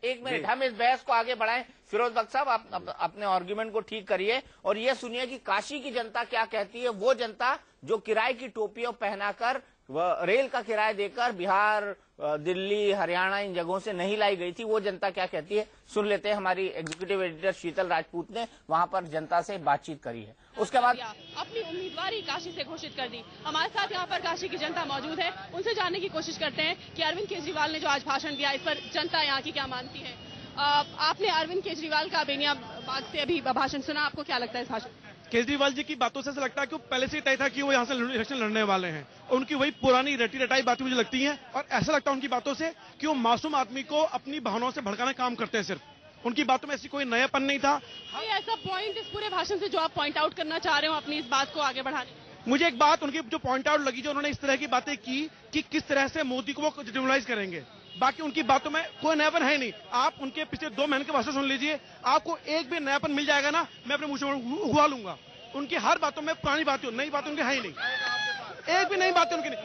एक मिनट हम इस बहस को आगे बढ़ाएं। फिरोज बख्श साहब, आप अपने आर्गुमेंट को ठीक करिए और ये सुनिए कि काशी की जनता क्या कहती है। वो जनता जो किराए की टोपियों पहनाकर रेल का किराया देकर बिहार, दिल्ली, हरियाणा इन जगहों से नहीं लाई गई थी, वो जनता क्या कहती है सुन लेते हैं। हमारी एग्जीक्यूटिव एडिटर शीतल राजपूत ने वहां पर जनता से बातचीत करी है। उसके बाद अपनी उम्मीदवारी काशी से घोषित कर दी। हमारे साथ यहाँ पर काशी की जनता मौजूद है, उनसे जानने की कोशिश करते हैं कि अरविंद केजरीवाल ने जो आज भाषण दिया, इस पर जनता यहाँ की क्या मानती है। आपने अरविंद केजरीवाल का बेनियाबाग से अभी भाषण सुना, आपको क्या लगता है इस भाषण? केजरीवाल जी की बातों से ऐसा लगता है कि वो पहले से ही तय था कि वो यहाँ से इलेक्शन लड़ने वाले हैं। उनकी वही पुरानी रटी रटाई बातें मुझे लगती हैं और ऐसा लगता है उनकी बातों से कि वो मासूम आदमी को अपनी भावनाओं से भड़काने का काम करते हैं। सिर्फ उनकी बातों में ऐसी कोई नयापन नहीं था। ऐसा पॉइंट इस पूरे भाषण से जो आप पॉइंट आउट करना चाह रहे हो अपनी इस बात को आगे बढ़ाने? मुझे एक बात उनकी जो पॉइंट आउट लगी, जो उन्होंने इस तरह की बातें की कि किस तरह से मोदी को वो डिमोरलाइज करेंगे। बाकी उनकी बातों में कोई नयापन है नहीं। आप उनके पिछले 2 महीने के भाषण सुन लीजिए, आपको एक भी नयापन मिल जाएगा ना, मैं अपने मुंह से उगवा लूंगा। उनकी हर बातों में पुरानी बातें, नई बातें उनकी है ही नहीं। एक भी नई बातें उनकी नहीं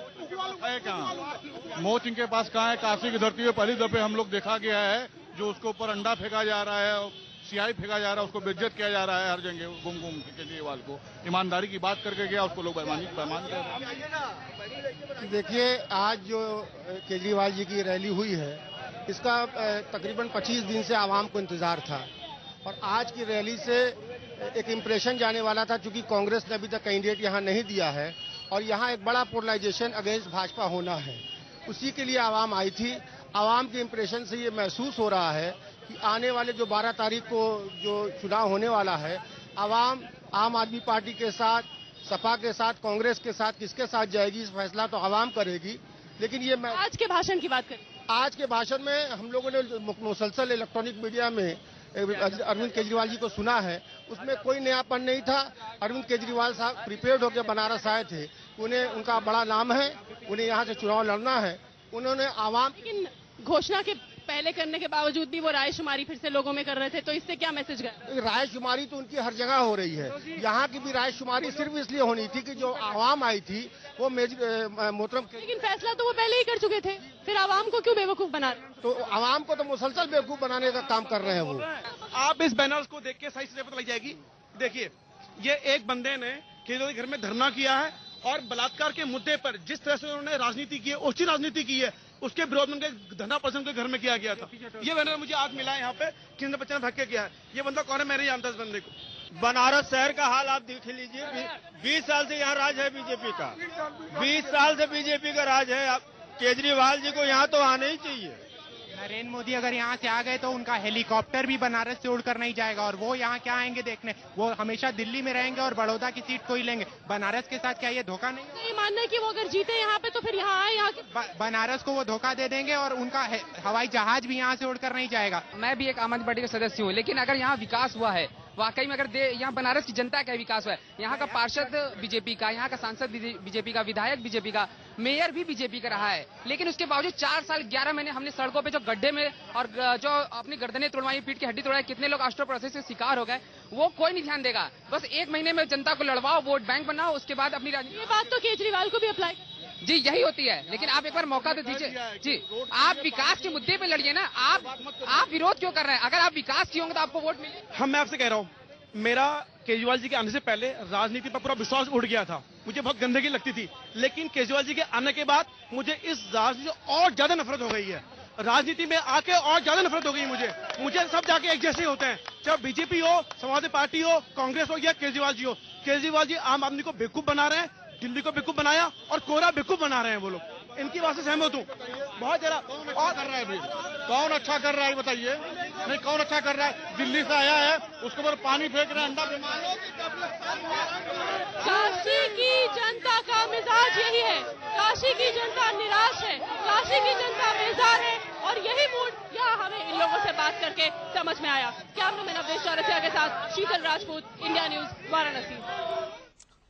है। कहाँ मौत इनके पास कहाँ है? काशी की धरती पे पहली दफे हम लोग देखा गया है जो उसके ऊपर अंडा फेंका जा रहा है, सियाही फेंका जा रहा है, उसको बेइज्जत किया जा रहा है हर जगह। घूम घूम के केजरीवाल को ईमानदारी की बात करके गया, उसको लोग बेईमान कर रहे हैं। देखिए, आज जो केजरीवाल जी की रैली हुई है, इसका तकरीबन 25 दिन से आवाम को इंतजार था और आज की रैली से एक इम्प्रेशन जाने वाला था। चूंकि कांग्रेस ने अभी तक कैंडिडेट यहाँ नहीं दिया है और यहाँ एक बड़ा पोलराइजेशन अगेंस्ट भाजपा होना है, उसी के लिए आवाम आई थी। आवाम के इम्प्रेशन से ये महसूस हो रहा है कि आने वाले जो 12 तारीख को जो चुनाव होने वाला है, आवाम आम आदमी पार्टी के साथ, सपा के साथ, कांग्रेस के साथ, किसके साथ जाएगी इस फैसला तो आवाम करेगी। लेकिन ये आज के भाषण की बात करें, आज के भाषण में हम लोगों ने मुसलसल इलेक्ट्रॉनिक मीडिया में अरविंद केजरीवाल जी को सुना है, उसमें कोई नयापन नहीं था। अरविंद केजरीवाल साहब प्रिपेयर्ड होकर बनारस आए थे। उन्हें, उनका बड़ा नाम है, उन्हें यहाँ से चुनाव लड़ना है। उन्होंने आवाम लेकिन घोषणा के पहले करने के बावजूद भी वो रायशुमारी फिर से लोगों में कर रहे थे, तो इससे क्या मैसेज गया? रायशुमारी तो उनकी हर जगह हो रही है। यहाँ की भी रायशुमारी सिर्फ इसलिए होनी थी कि जो आवाम आई थी वो मोहतरम। लेकिन फैसला तो वो पहले ही कर चुके थे, फिर आवाम को क्यों बेवकूफ बना रहे? तो आवाम को तो मुसलसल बेवकूफ बनाने का काम कर रहे हैं वो। आप इस बैनर्स को देख के सही से पता लग जाएगी। देखिए, ये एक बंदे ने केजरीवाल के घर में धरना किया है और बलात्कार के मुद्दे पर जिस तरह से उन्होंने राजनीति की है, ओछी राजनीति की है, उसके विरोध में उनके धरना प्रदर्शन के घर में किया गया था। ये बैनर मुझे आज मिला है यहाँ पे, किसी बच्चे ने धक्के के किया है। ये बंदा कौन है? मैं नहीं जानता इस बंदे को। बनारस शहर का हाल आप देख लीजिए। 20 साल से यहाँ राज है बीजेपी का, 20 साल से बीजेपी का राज है। केजरीवाल जी को यहाँ तो आना ही चाहिए। नरेंद्र मोदी अगर यहाँ से आ गए तो उनका हेलीकॉप्टर भी बनारस से उड़कर नहीं जाएगा और वो यहाँ क्या आएंगे देखने? वो हमेशा दिल्ली में रहेंगे और बड़ौदा की सीट को ही लेंगे। बनारस के साथ क्या ये धोखा नहीं? ये मानना है कि वो अगर जीते यहाँ पे तो फिर यहाँ आए, यहाँ बनारस को वो धोखा दे देंगे और उनका हवाई जहाज भी यहाँ से उड़कर नहीं जाएगा। मैं भी एक आम आदमी पार्टी का सदस्य हूँ, लेकिन अगर यहाँ विकास हुआ है वाकई में, अगर यहाँ बनारस की जनता का विकास हुआ है, यहाँ का पार्षद बीजेपी का, यहाँ का सांसद बीजेपी का, विधायक बीजेपी का, मेयर भी बीजेपी का रहा है, लेकिन उसके बावजूद 4 साल 11 महीने हमने सड़कों पे जो गड्ढे में और जो अपनी गर्दनें तोड़वाई, पीठ की हड्डी तोड़वाई, कितने लोग ऑस्टियोपोरोसिस के शिकार हो गए, वो कोई नहीं ध्यान देगा। बस 1 महीने में जनता को लड़वाओ, वोट बैंक बनाओ, उसके बाद अपनी ये बात तो केजरीवाल को भी अप्लाई जी यही होती है। लेकिन आप एक बार मौका तो दीजिए जी, आप विकास के मुद्दे पे लड़िए ना। आप विरोध क्यों कर रहे हैं? अगर आप विकास की होंगे तो आपको वोट मिले। मैं आपसे कह रहा हूँ, मेरा केजरीवाल जी के आने से पहले राजनीति पर पूरा विश्वास उड़ गया था, मुझे बहुत गंदगी लगती थी। लेकिन केजरीवाल जी के आने के बाद मुझे इस राजनीति से और ज्यादा नफरत हो गई है। राजनीति में आके और ज्यादा नफरत हो गई मुझे सब जाके एक जैसे ही होते हैं, चाहे बीजेपी हो, समाजवादी पार्टी हो, कांग्रेस हो या केजरीवाल जी हो। केजरीवाल जी आम आदमी को बेवकूफ बना रहे हैं, दिल्ली को बेवकूफ बनाया और कोरा बेवकूफ बना रहे हैं वो लोग। इनकी बात से सहमत हूँ बहुत जरा। और कर रहा है कौन अच्छा कर रहा है बताइए? नहीं, कौन अच्छा कर रहा है? दिल्ली से आया है, उसके ऊपर पानी फेंक रहे हैं, अंडा। काशी की जनता का मिजाज यही है, काशी की जनता निराश है, काशी की जनता बेजार है और यही मूड यहाँ हमें इन लोगों से बात करके समझ में आया। कैमरा मैन अवधेश चौरसिया के साथ शीतल राजपूत, इंडिया न्यूज, वाराणसी।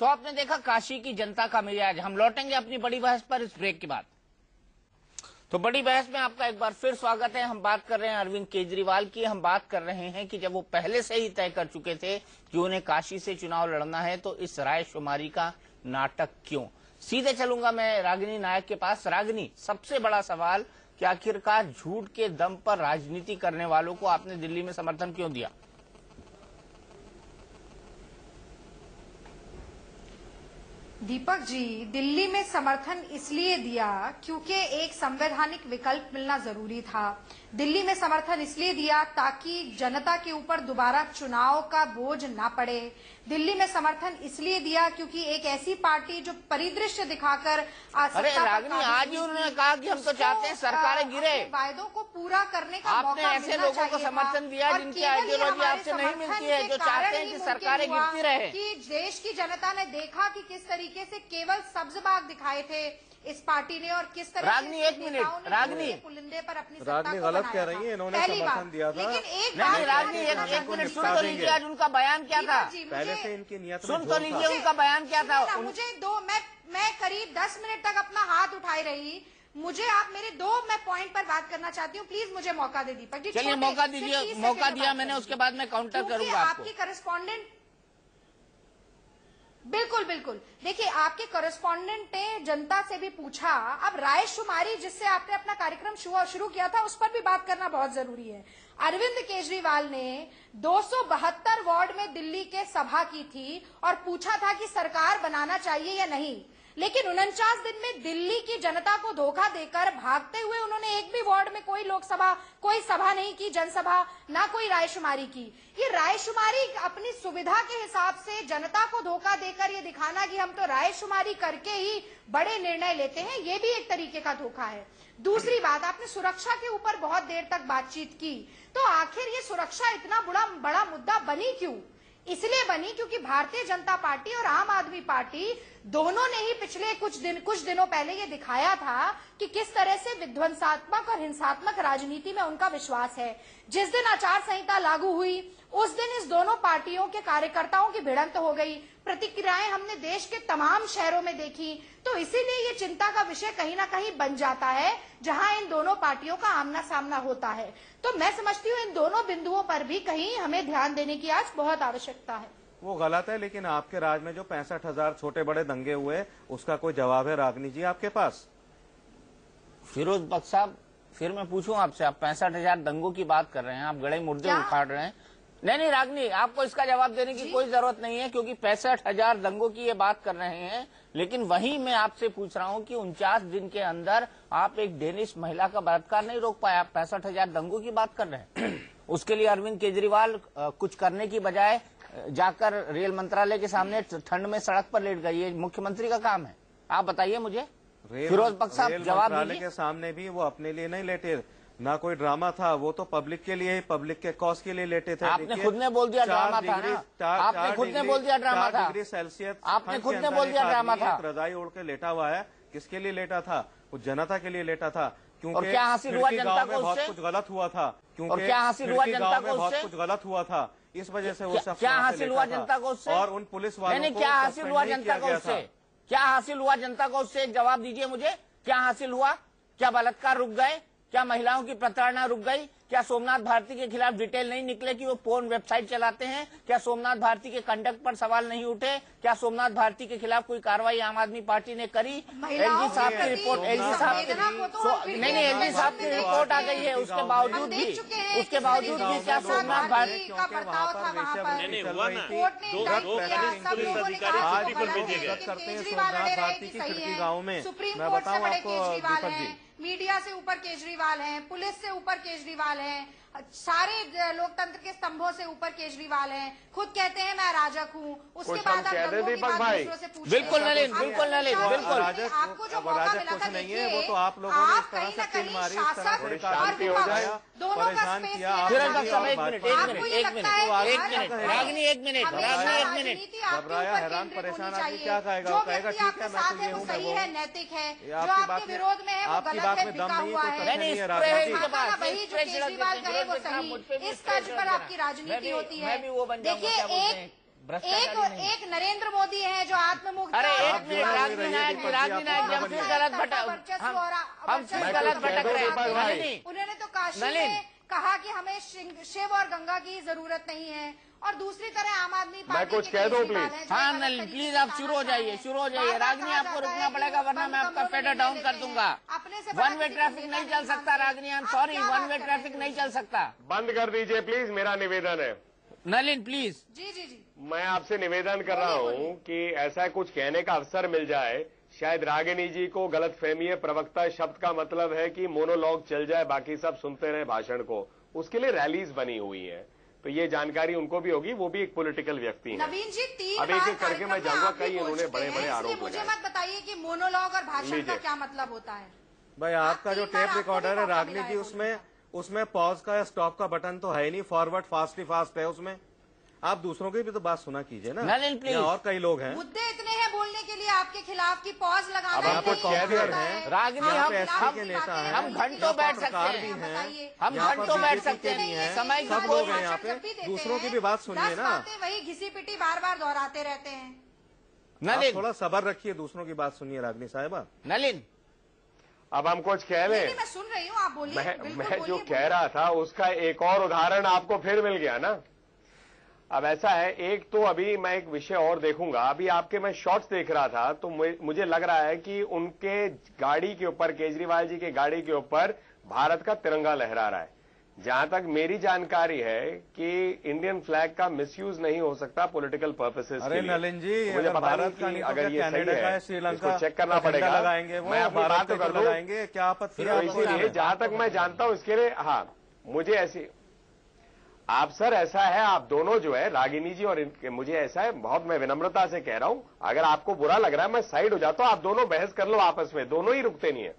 तो आपने देखा काशी की जनता का मिजाज। हम लौटेंगे अपनी बड़ी बहस पर इस ब्रेक के बाद। तो बड़ी बहस में आपका एक बार फिर स्वागत है। हम बात कर रहे हैं अरविंद केजरीवाल की। हम बात कर रहे हैं कि जब वो पहले से ही तय कर चुके थे कि उन्हें काशी से चुनाव लड़ना है, तो इस रायशुमारी का नाटक क्यों? सीधे चलूंगा मैं रागिनी नायक के पास। रागिनी, सबसे बड़ा सवाल कि आखिरकार झूठ के दम पर राजनीति करने वालों को आपने दिल्ली में समर्थन क्यों दिया? दीपक जी, दिल्ली में समर्थन इसलिए दिया क्योंकि एक संवैधानिक विकल्प मिलना जरूरी था। दिल्ली में समर्थन इसलिए दिया ताकि जनता के ऊपर दोबारा चुनाव का बोझ ना पड़े। दिल्ली में समर्थन इसलिए दिया क्योंकि एक ऐसी पार्टी जो परिदृश्य दिखाकर अरे रागिनी, आज ही उन्होंने कहा कि हम तो चाहते हैं सरकारें गिरे। वायदों को पूरा करने का आपने ऐसे लोगों को समर्थन दिया जिनकी आइडियोलॉजी आपसे नहीं मिलती है, जो चाहते हैं कि सरकारें गिरती रहे। कि देश की जनता ने देखा कि किस तरीके से केवल सब्जबाग दिखाए थे इस पार्टी ने और किस तरह रागनी, एक मिनट रागनी, पुलिंदे पर अपनी रागनी गलत कह रही है, इन्होंने समर्थन दिया था। लेकिन एक नहीं, रागनी एक मिनट सुन तो लीजिए, आज उनका बयान क्या था? पहले से इनकी नियत सुन तो लीजिए, उनका बयान क्या था? मुझे मैं करीब 10 मिनट तक अपना हाथ उठाई रही। मुझे आप मेरे मैं पॉइंट पर बात करना चाहती हूँ, प्लीज मुझे मौका दे दीपक जी। चलिए मौका दीजिए। मौका दिया मैंने, उसके बाद मैं काउंटर करूंगा आपको। आपकी करस्पॉन्डेंट बिल्कुल बिल्कुल। देखिए, आपके करस्पॉन्डेंट ने जनता से भी पूछा। अब रायशुमारी जिससे आपने अपना कार्यक्रम शुरू किया था, उस पर भी बात करना बहुत जरूरी है। अरविंद केजरीवाल ने 272 वार्ड में दिल्ली के सभा की थी और पूछा था कि सरकार बनाना चाहिए या नहीं। लेकिन 49 दिन में दिल्ली की जनता को धोखा देकर भागते हुए उन्होंने एक भी वार्ड में कोई सभा नहीं की, जनसभा, ना कोई रायशुमारी की। ये रायशुमारी अपनी सुविधा के हिसाब से जनता को धोखा देकर ये दिखाना कि हम तो रायशुमारी करके ही बड़े निर्णय लेते हैं, ये भी एक तरीके का धोखा है। दूसरी बात, आपने सुरक्षा के ऊपर बहुत देर तक बातचीत की, तो आखिर ये सुरक्षा इतना बड़ा मुद्दा बनी क्यों? इसलिए बनी क्योंकि भारतीय जनता पार्टी और आम आदमी पार्टी दोनों ने ही पिछले कुछ दिनों पहले ये दिखाया था कि किस तरह से विध्वंसात्मक और हिंसात्मक राजनीति में उनका विश्वास है। जिस दिन आचार संहिता लागू हुई, उस दिन इस दोनों पार्टियों के कार्यकर्ताओं की भिड़ंत हो गई। प्रतिक्रियाएं हमने देश के तमाम शहरों में देखी। तो इसीलिए ये चिंता का विषय कहीं ना कहीं बन जाता है जहां इन दोनों पार्टियों का आमना सामना होता है। तो मैं समझती हूँ इन दोनों बिंदुओं पर भी कहीं हमें ध्यान देने की आज बहुत आवश्यकता है। वो गलत है, लेकिन आपके राज में जो 65,000 छोटे बड़े दंगे हुए, उसका कोई जवाब है रागनी जी आपके पास? फिरोज बख्श साहब, फिर मैं पूछूं आपसे, आप 65,000 दंगों की बात कर रहे हैं, आप गड़े मुर्दे उखाड़ रहे हैं। नहीं रागनी, आपको इसका जवाब देने की कोई जरूरत नहीं है, क्योंकि 65,000 दंगों की ये बात कर रहे हैं। लेकिन वहीं मैं आपसे पूछ रहा हूं कि 49 दिन के अंदर आप एक डेनिश महिला का बलात्कार नहीं रोक पाए, आप 65,000 दंगों की बात कर रहे हैं। उसके लिए अरविंद केजरीवाल कुछ करने की बजाय जाकर रेल मंत्रालय के सामने ठंड में सड़क पर लेट गई। ये मुख्यमंत्री का काम है? आप बताइए मुझे। फिरोज बख्श साहब, जवाब दीजिए। के सामने भी वो अपने लिए नहीं लेटे, ना कोई ड्रामा था, वो तो पब्लिक के लिए ही, पब्लिक के कॉज के लिए लेटे थे। आपने खुद ने बोल दिया ड्रामा था ना, आपने खुद ने बोल दिया ड्रामा था। 4 डिग्री सेल्सियस आपने खुद ने बोल दिया ड्रामा था। रजाई ओढ़ के लेटा हुआ है, किसके लिए लेटा था? वो जनता के लिए लेटा था। क्योंकि क्या हासिल हुआ जनता को उससे? कुछ गलत हुआ था, क्योंकि क्या हासिल हुआ जनता को बहुत कुछ गलत हुआ था, इस वजह से वो शख्स क्या हासिल हुआ जनता को उससे? और उन पुलिस वालों को क्या हासिल हुआ जनता को उससे? क्या हासिल हुआ जनता को उससे? जवाब दीजिए मुझे, क्या हासिल हुआ? क्या बलात्कार रुक गए? क्या महिलाओं की प्रताड़ना रुक गई? क्या सोमनाथ भारती के खिलाफ डिटेल नहीं निकले कि वो पोर्न वेबसाइट चलाते हैं? क्या सोमनाथ भारती के कंडक्ट पर सवाल नहीं उठे? क्या सोमनाथ भारती के खिलाफ कोई कार्रवाई आम आदमी पार्टी ने करी? एलजी साहब की रिपोर्ट, एलजी साहब नहीं, एलजी साहब की रिपोर्ट आ गई है, उसके बावजूद भी क्या सोमनाथ भारती सोमनाथ भारती की खिड़की गाँव में? मैं बताऊँ आपको दीपक जी, मीडिया से ऊपर केजरीवाल हैं, पुलिस से ऊपर केजरीवाल हैं, सारे लोकतंत्र के स्तंभों से ऊपर केजरीवाल हैं, खुद कहते हैं मैं अराजक हूँ, उसके बाद आप दंगों की बात दूसरों से पूछते हैं। बिल्कुल नलिन, बिल्कुल नलिन, बिल्कुल आपको जो मौका मिला था, नहीं है वो तो आप लोगों ने इस तरह से तीर मारी, इस तरह से शांति हो जाए, परेशान किया। घबराया, हैरान, परेशान आदमी क्या कहेगा? वो कहेगा ठीक है मैं तो ये हूँ, सही है, नैतिक है, जो आपकी आपके विरोध में है वो गलत है, बिका हुआ है। वही जो केजरीवाल कहे वो सही, इस तर्ज पर आपकी राजनीति होती है। देखिए एक नरेंद्र मोदी है जो आत्ममुक्त, अरे एक मिनट, रागनी नायक हम फिर गलत भटक रहे हैं। उन्होंने तो काशी में कहा कि हमें शिव और गंगा की जरूरत नहीं है, और दूसरी तरह आम आदमी पार्टी मैं कुछ कह दूं प्लीज? हाँ नलिन प्लीज आप शुरू हो जाइए, रागनी आपको रुकना पड़ेगा वरना मैं आपका फेडर डाउन कर दूंगा। वन वे ट्रैफिक नहीं चल सकता Ragini, I am sorry, one way traffic नहीं चल सकता। बंद कर दीजिए प्लीज, मेरा निवेदन है। नलिन प्लीज। जी मैं आपसे निवेदन कर रहा हूं कि ऐसा कुछ कहने का अवसर मिल जाए, शायद रागिनी जी को गलतफहमी है। प्रवक्ता शब्द का मतलब है कि मोनोलॉग चल जाए, बाकी सब सुनते रहे भाषण को, उसके लिए रैलीज बनी हुई है, तो ये जानकारी उनको भी होगी, वो भी एक पॉलिटिकल व्यक्ति है। नवीन जी, अब एक एक करके मैं जाऊंगा, कई इन्होंने बड़े बड़े आरोप लगाए। मुझे मत बताइए कि मोनोलॉग और भाषण का क्या मतलब होता है। भाई आपका जो टेप रिकॉर्डर है रागनी जी, उसमें पॉज का या स्टॉप का बटन तो है नहीं, फॉरवर्ड फास्ट ही फास्ट है उसमें। आप दूसरों की भी तो बात सुना कीजिए ना, और कई लोग हैं, मुद्दे इतने हैं बोलने के लिए आपके खिलाफ की पॉज लगाना। अब आपको कॉन्फिगर है रागनी, हम के नेता हैं, हम घंटों बैठ सकते हैं, हम घंटों बैठ सकते हैं, समय सब लोग हैं यहाँ पे, दूसरों की भी बात सुनिए ना। वही घिसी पिटी बार बार दोहराते रहते हैं। नलिन थोड़ा सब्र रखिए, दूसरों की बात सुनिए रागनी साहिबा। नलिन अब हम कुछ कह लें? मैं सुन रही हूँ, आप बोलिए। मैं जो कह रहा था उसका एक और उदाहरण आपको फिर मिल गया ना। अब ऐसा है, एक तो अभी मैं एक विषय और देखूंगा, अभी आपके मैं शॉर्ट्स देख रहा था तो मुझे लग रहा है कि उनके गाड़ी के ऊपर, केजरीवाल जी के गाड़ी के ऊपर भारत का तिरंगा लहरा रहा है। जहां तक मेरी जानकारी है कि इंडियन फ्लैग का मिसयूज नहीं हो सकता पॉलिटिकल पर्पसेस के लिए। नलिन जी, मुझे पता नहीं कि अगर ये सही है, इसको चेक करना पड़ेगा। मैं अपनी बात तो कर दूं, क्या आपत्ति है? इसीलिए जहां तक मैं जानता हूं इसके लिए, हाँ मुझे ऐसी, आप सर ऐसा है, आप दोनों जो है रागिनी जी और मुझे ऐसा है, बहुत मैं विनम्रता से कह रहा हूं, अगर आपको बुरा लग रहा है मैं साइड हो जाता हूं, आप दोनों बहस कर लो आपस में, दोनों ही रुकते नहीं है।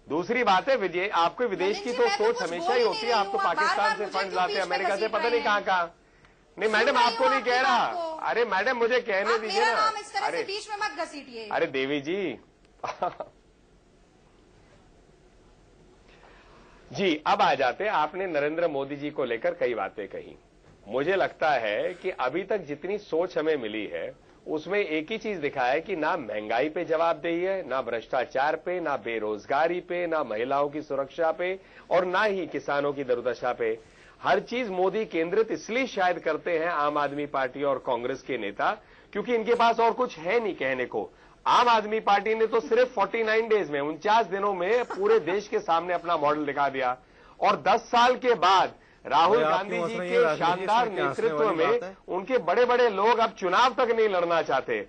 दूसरी बात है, आपके विदेश की तो सोच हमेशा ही होती है, आप तो पाकिस्तान से फंड लाते हैं, अमेरिका से पता नहीं कहां। नहीं मैडम आपको नहीं कह रहा, अरे मैडम मुझे कहने दीजिए ना, अरे बीच में मत घसीटिए। अरे देवी जी जी अब आ जाते हैं, आपने नरेंद्र मोदी जी को लेकर कई बातें कही। मुझे लगता है कि अभी तक जितनी सोच हमें मिली है उसमें एक ही चीज दिखा है कि ना महंगाई पे जवाबदेही है, ना भ्रष्टाचार पे, ना बेरोजगारी पे, ना महिलाओं की सुरक्षा पे, और ना ही किसानों की दुर्दशा पे। हर चीज मोदी केंद्रित इसलिए शायद करते हैं आम आदमी पार्टी और कांग्रेस के नेता, क्योंकि इनके पास और कुछ है नहीं कहने को। आम आदमी पार्टी ने तो सिर्फ 49 डेज में, 49 दिनों में पूरे देश के सामने अपना मॉडल दिखा दिया, और 10 साल के बाद राहुल गांधी जी के शानदार नेतृत्व में उनके बड़े बड़े लोग अब चुनाव तक नहीं लड़ना चाहते।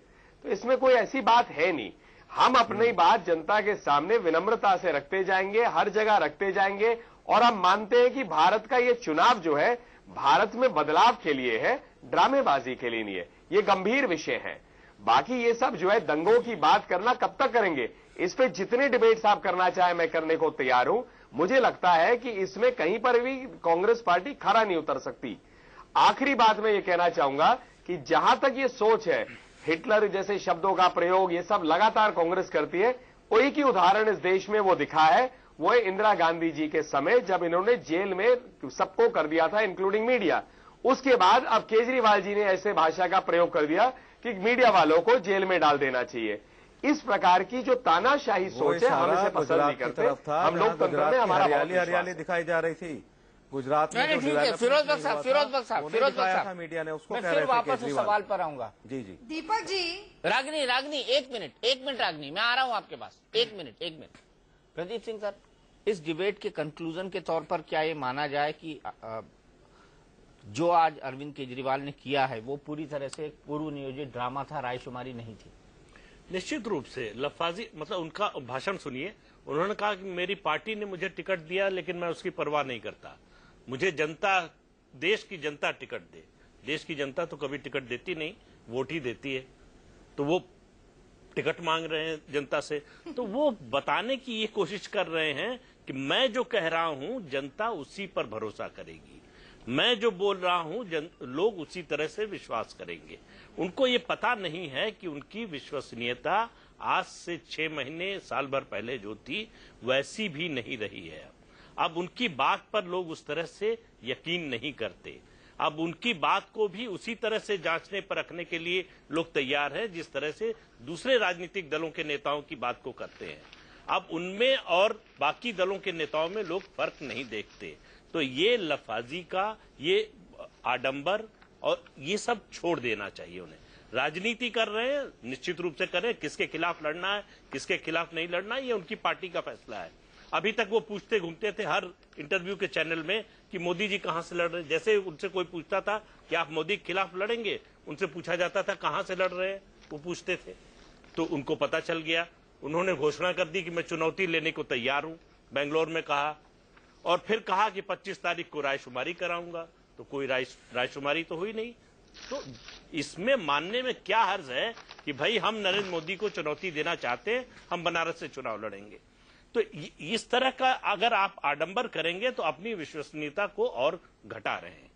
तो इसमें कोई ऐसी बात है नहीं। हम अपनी बात जनता के सामने विनम्रता से रखते जाएंगे, हर जगह रखते जाएंगे, और हम मानते हैं कि भारत का ये चुनाव जो है भारत में बदलाव के लिए है, ड्रामेबाजी के लिए नहीं है। ये गंभीर विषय है। बाकी ये सब जो है दंगों की बात करना कब तक करेंगे? इस पे जितने डिबेट्स आप करना चाहे मैं करने को तैयार हूं। मुझे लगता है कि इसमें कहीं पर भी कांग्रेस पार्टी खरा नहीं उतर सकती। आखिरी बात मैं ये कहना चाहूंगा कि जहां तक ये सोच है, हिटलर जैसे शब्दों का प्रयोग ये सब लगातार कांग्रेस करती है, कोई की उदाहरण इस देश में वो दिखा है, वो है इंदिरा गांधी जी के समय, जब इन्होंने जेल में सबको कर दिया था इंक्लूडिंग मीडिया। उसके बाद अब केजरीवाल जी ने ऐसे भाषा का प्रयोग कर दिया कि मीडिया वालों को जेल में डाल देना चाहिए। इस प्रकार की जो तानाशाही सोच है हम इसे पसंद नहीं करते। हम लोकतंत्र में हमारा हरियाली दिखाई जा रही थी गुजरात में। ठीक है, फिरोज बख्श साहब मीडिया ने उसको मैं फिर वापस उस सवाल पर आऊंगा। जी दीपक जी। रागनी एक मिनट रागनी, मैं आ रहा हूं आपके पास। एक मिनट प्रदीप सिंह सर, इस डिबेट के कंक्लूजन के तौर पर क्या ये माना जाए कि जो आज अरविंद केजरीवाल ने किया है वो पूरी तरह से एक पूर्व नियोजित ड्रामा था, रायशुमारी नहीं थी? निश्चित रूप से लफाजी, मतलब उनका भाषण सुनिए। उन्होंने कहा कि मेरी पार्टी ने मुझे टिकट दिया लेकिन मैं उसकी परवाह नहीं करता, मुझे जनता, देश की जनता टिकट दे। देश की जनता तो कभी टिकट देती नहीं, वोट ही देती है। तो वो टिकट मांग रहे हैं जनता से, तो वो बताने की ये कोशिश कर रहे हैं कि मैं जो कह रहा हूं जनता उसी पर भरोसा करेगी, मैं जो बोल रहा हूं लोग उसी तरह से विश्वास करेंगे। उनको ये पता नहीं है कि उनकी विश्वसनीयता आज से 6 महीने साल भर पहले जो थी वैसी भी नहीं रही है। अब उनकी बात पर लोग उस तरह से यकीन नहीं करते। अब उनकी बात को भी उसी तरह से जांचने परखने के लिए लोग तैयार हैं जिस तरह से दूसरे राजनीतिक दलों के नेताओं की बात को करते हैं। अब उनमें और बाकी दलों के नेताओं में लोग फर्क नहीं देखते। तो ये लफाजी का, ये आडंबर और ये सब छोड़ देना चाहिए उन्हें। राजनीति कर रहे हैं, निश्चित रूप से कर रहे हैं। किसके खिलाफ लड़ना है, किसके खिलाफ नहीं लड़ना है, ये उनकी पार्टी का फैसला है। अभी तक वो पूछते घूमते थे हर इंटरव्यू के चैनल में कि मोदी जी कहां से लड़ रहे हैं। जैसे उनसे कोई पूछता था कि आप मोदी के खिलाफ लड़ेंगे, उनसे पूछा जाता था कहां से लड़ रहे हैं, वो पूछते थे। तो उनको पता चल गया। उन्होंने घोषणा कर दी कि मैं चुनौती लेने को तैयार हूं, बेंगलोर में कहा। और फिर कहा कि 25 तारीख को रायशुमारी कराऊंगा। तो कोई रायशुमारी तो हुई नहीं। तो इसमें मानने में क्या हर्ज है कि भाई हम नरेंद्र मोदी को चुनौती देना चाहते हैं, हम बनारस से चुनाव लड़ेंगे। तो इस तरह का अगर आप आडंबर करेंगे तो अपनी विश्वसनीयता को और घटा रहे हैं।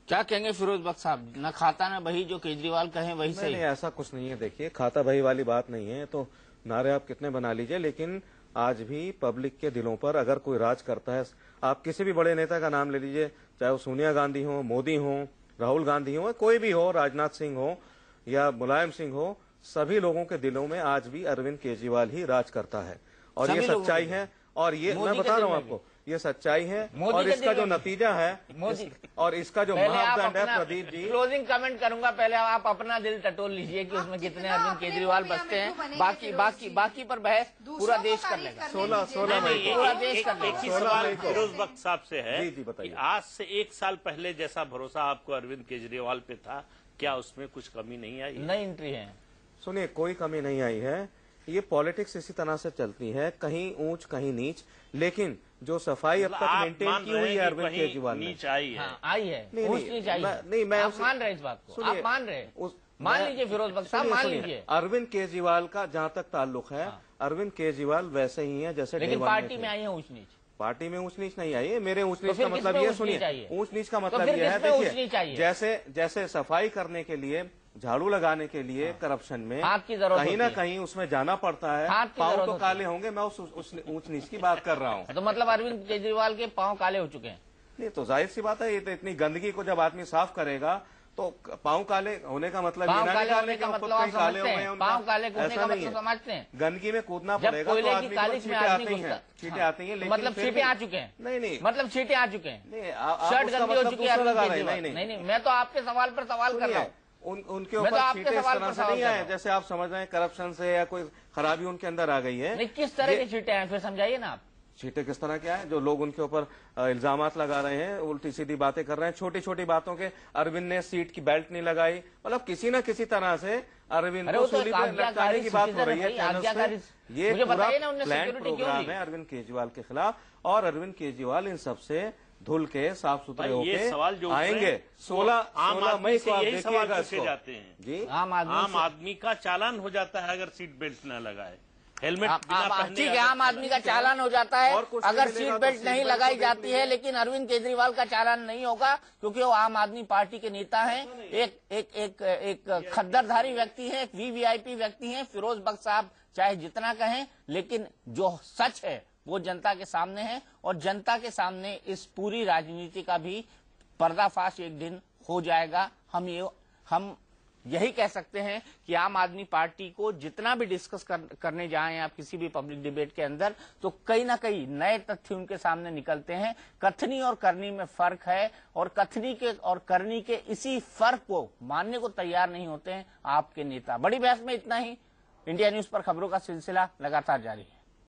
क्या कहेंगे फिरोज बख्श साहब? न खाता न बही, जो केजरीवाल कहें वही सही। नहीं, ऐसा कुछ नहीं है। देखिए, खाता बही वाली बात नहीं है। तो नारे आप कितने बना लीजिए, लेकिन आज भी पब्लिक के दिलों पर अगर कोई राज करता है, आप किसी भी बड़े नेता का नाम ले लीजिए, चाहे वो सोनिया गांधी हो, मोदी हो, राहुल गांधी हो, कोई भी हो, राजनाथ सिंह हो या मुलायम सिंह हो, सभी लोगों के दिलों में आज भी अरविंद केजरीवाल ही राज करता है। और ये सच्चाई है। और ये मैं बता रहा हूँ आपको, ये सच्चाई है। और इसका जो नतीजा है, और इसका जो मापदंड है, प्रदीप जी, क्लोजिंग कमेंट करूंगा। पहले आप अपना दिल टटोल लीजिए कि उसमें कितने अरविंद केजरीवाल बसते हैं। बाकी पर बहस पूरा देश कर लेगा। 16 मई को पूरा देश कर लेगा। एक ही सवाल फिरोज बख्श साहब से है कि आज से 1 साल पहले जैसा भरोसा आपको अरविंद केजरीवाल पे था, क्या उसमें कुछ कमी नहीं आई? नई एंट्री है। सुनिए, कोई कमी नहीं आई है। ये पॉलिटिक्स इसी तरह से चलती है, कहीं ऊंच कहीं नीच। लेकिन जो सफाई अब तक मेंटेन की हुई है अरविंद केजरीवाल ने, नीच आई है। हाँ, आई है। नहीं, मैं आप मान रहे इस बात को? आप मान रहे? मान लीजिए फिरोज बख्श साहब, मान लीजिए। अरविंद केजरीवाल का जहाँ तक ताल्लुक है, अरविंद केजरीवाल वैसे ही है जैसे, लेकिन पार्टी में आई है ऊंच नीच। पार्टी में ऊंच नीच नहीं आई है। मेरे ऊंच नीच का मतलब ये सुनिए, ऊंच नीच का मतलब ये है, देखिए, जैसे सफाई करने के लिए, झाड़ू लगाने के लिए करप्शन में कहीं ना कहीं उसमें जाना पड़ता है। पाँव तो काले होंगे, मैं उस ऊंच नीच की बात कर रहा हूँ। तो मतलब अरविंद केजरीवाल के पाँव काले हो चुके हैं? नहीं, तो जाहिर सी बात है, ये तो इतनी गंदगी को जब आदमी साफ करेगा तो पाँव काले होने का मतलब पाँव काले होने का मतलब आप समझते हैं? पाँव काले होने का मतलब समझते हैं? गंदगी में कूदना पड़ेगा तो आदमी को छींटे आती हैं, छींटे आती हैं। मतलब छींटे आ चुके हैं? नहीं, मतलब छींटे आ चुके हैं। नहीं, शर्ट गंदी हो चुकी है। नहीं, मैं तो आपके सवाल पर सवाल कर रहा हूँ। उनके ऊपर छींटे इस तरह से नहीं आए जैसे आप समझ रहे हैं करप्शन से या कोई खराबी उनके अंदर आ गई है। नहीं, किस तरह के छींटे आए फिर समझाइए ना आप। छींटे किस तरह के आए? जो लोग उनके ऊपर इल्जामात लगा रहे हैं, उल्टी सीधी बातें कर रहे हैं, छोटी छोटी बातों के। अरविंद ने सीट की बेल्ट नहीं लगाई, मतलब किसी न किसी तरह से अरविंद को सूली पे लटकाने की बात हो रही है। ये पूरा प्लान प्रोग्राम है अरविंद केजरीवाल के खिलाफ। और अरविंद केजरीवाल इन सबसे धुल के साफ सुथरे होके आएंगे। 16 मई को आप देखिएगा जाते हैं जी। आम आदमी का चालान हो जाता है अगर सीट बेल्ट न लगाए, हेलमेट बिना पहने। ठीक है, आम आदमी का चालान हो जाता है अगर सीट बेल्ट नहीं लगाई जाती है, लेकिन अरविंद केजरीवाल का चालान नहीं होगा क्योंकि वो आम आदमी पार्टी के नेता हैं। एक खद्दरधारी व्यक्ति है, एक वीवीआईपी व्यक्ति है। फिरोज बख्श साहब चाहे जितना कहें, लेकिन जो सच है वो जनता के सामने है। और जनता के सामने इस पूरी राजनीति का भी पर्दाफाश एक दिन हो जाएगा। हम यही कह सकते हैं कि आम आदमी पार्टी को जितना भी डिस्कस करने जाएं आप किसी भी पब्लिक डिबेट के अंदर, तो कहीं ना कहीं नए तथ्य उनके सामने निकलते हैं। कथनी और करनी में फर्क है और कथनी के और करनी के इसी फर्क को मानने को तैयार नहीं होते हैं आपके नेता। बड़ी बहस में इतना ही। इंडिया न्यूज पर खबरों का सिलसिला लगातार जारी है।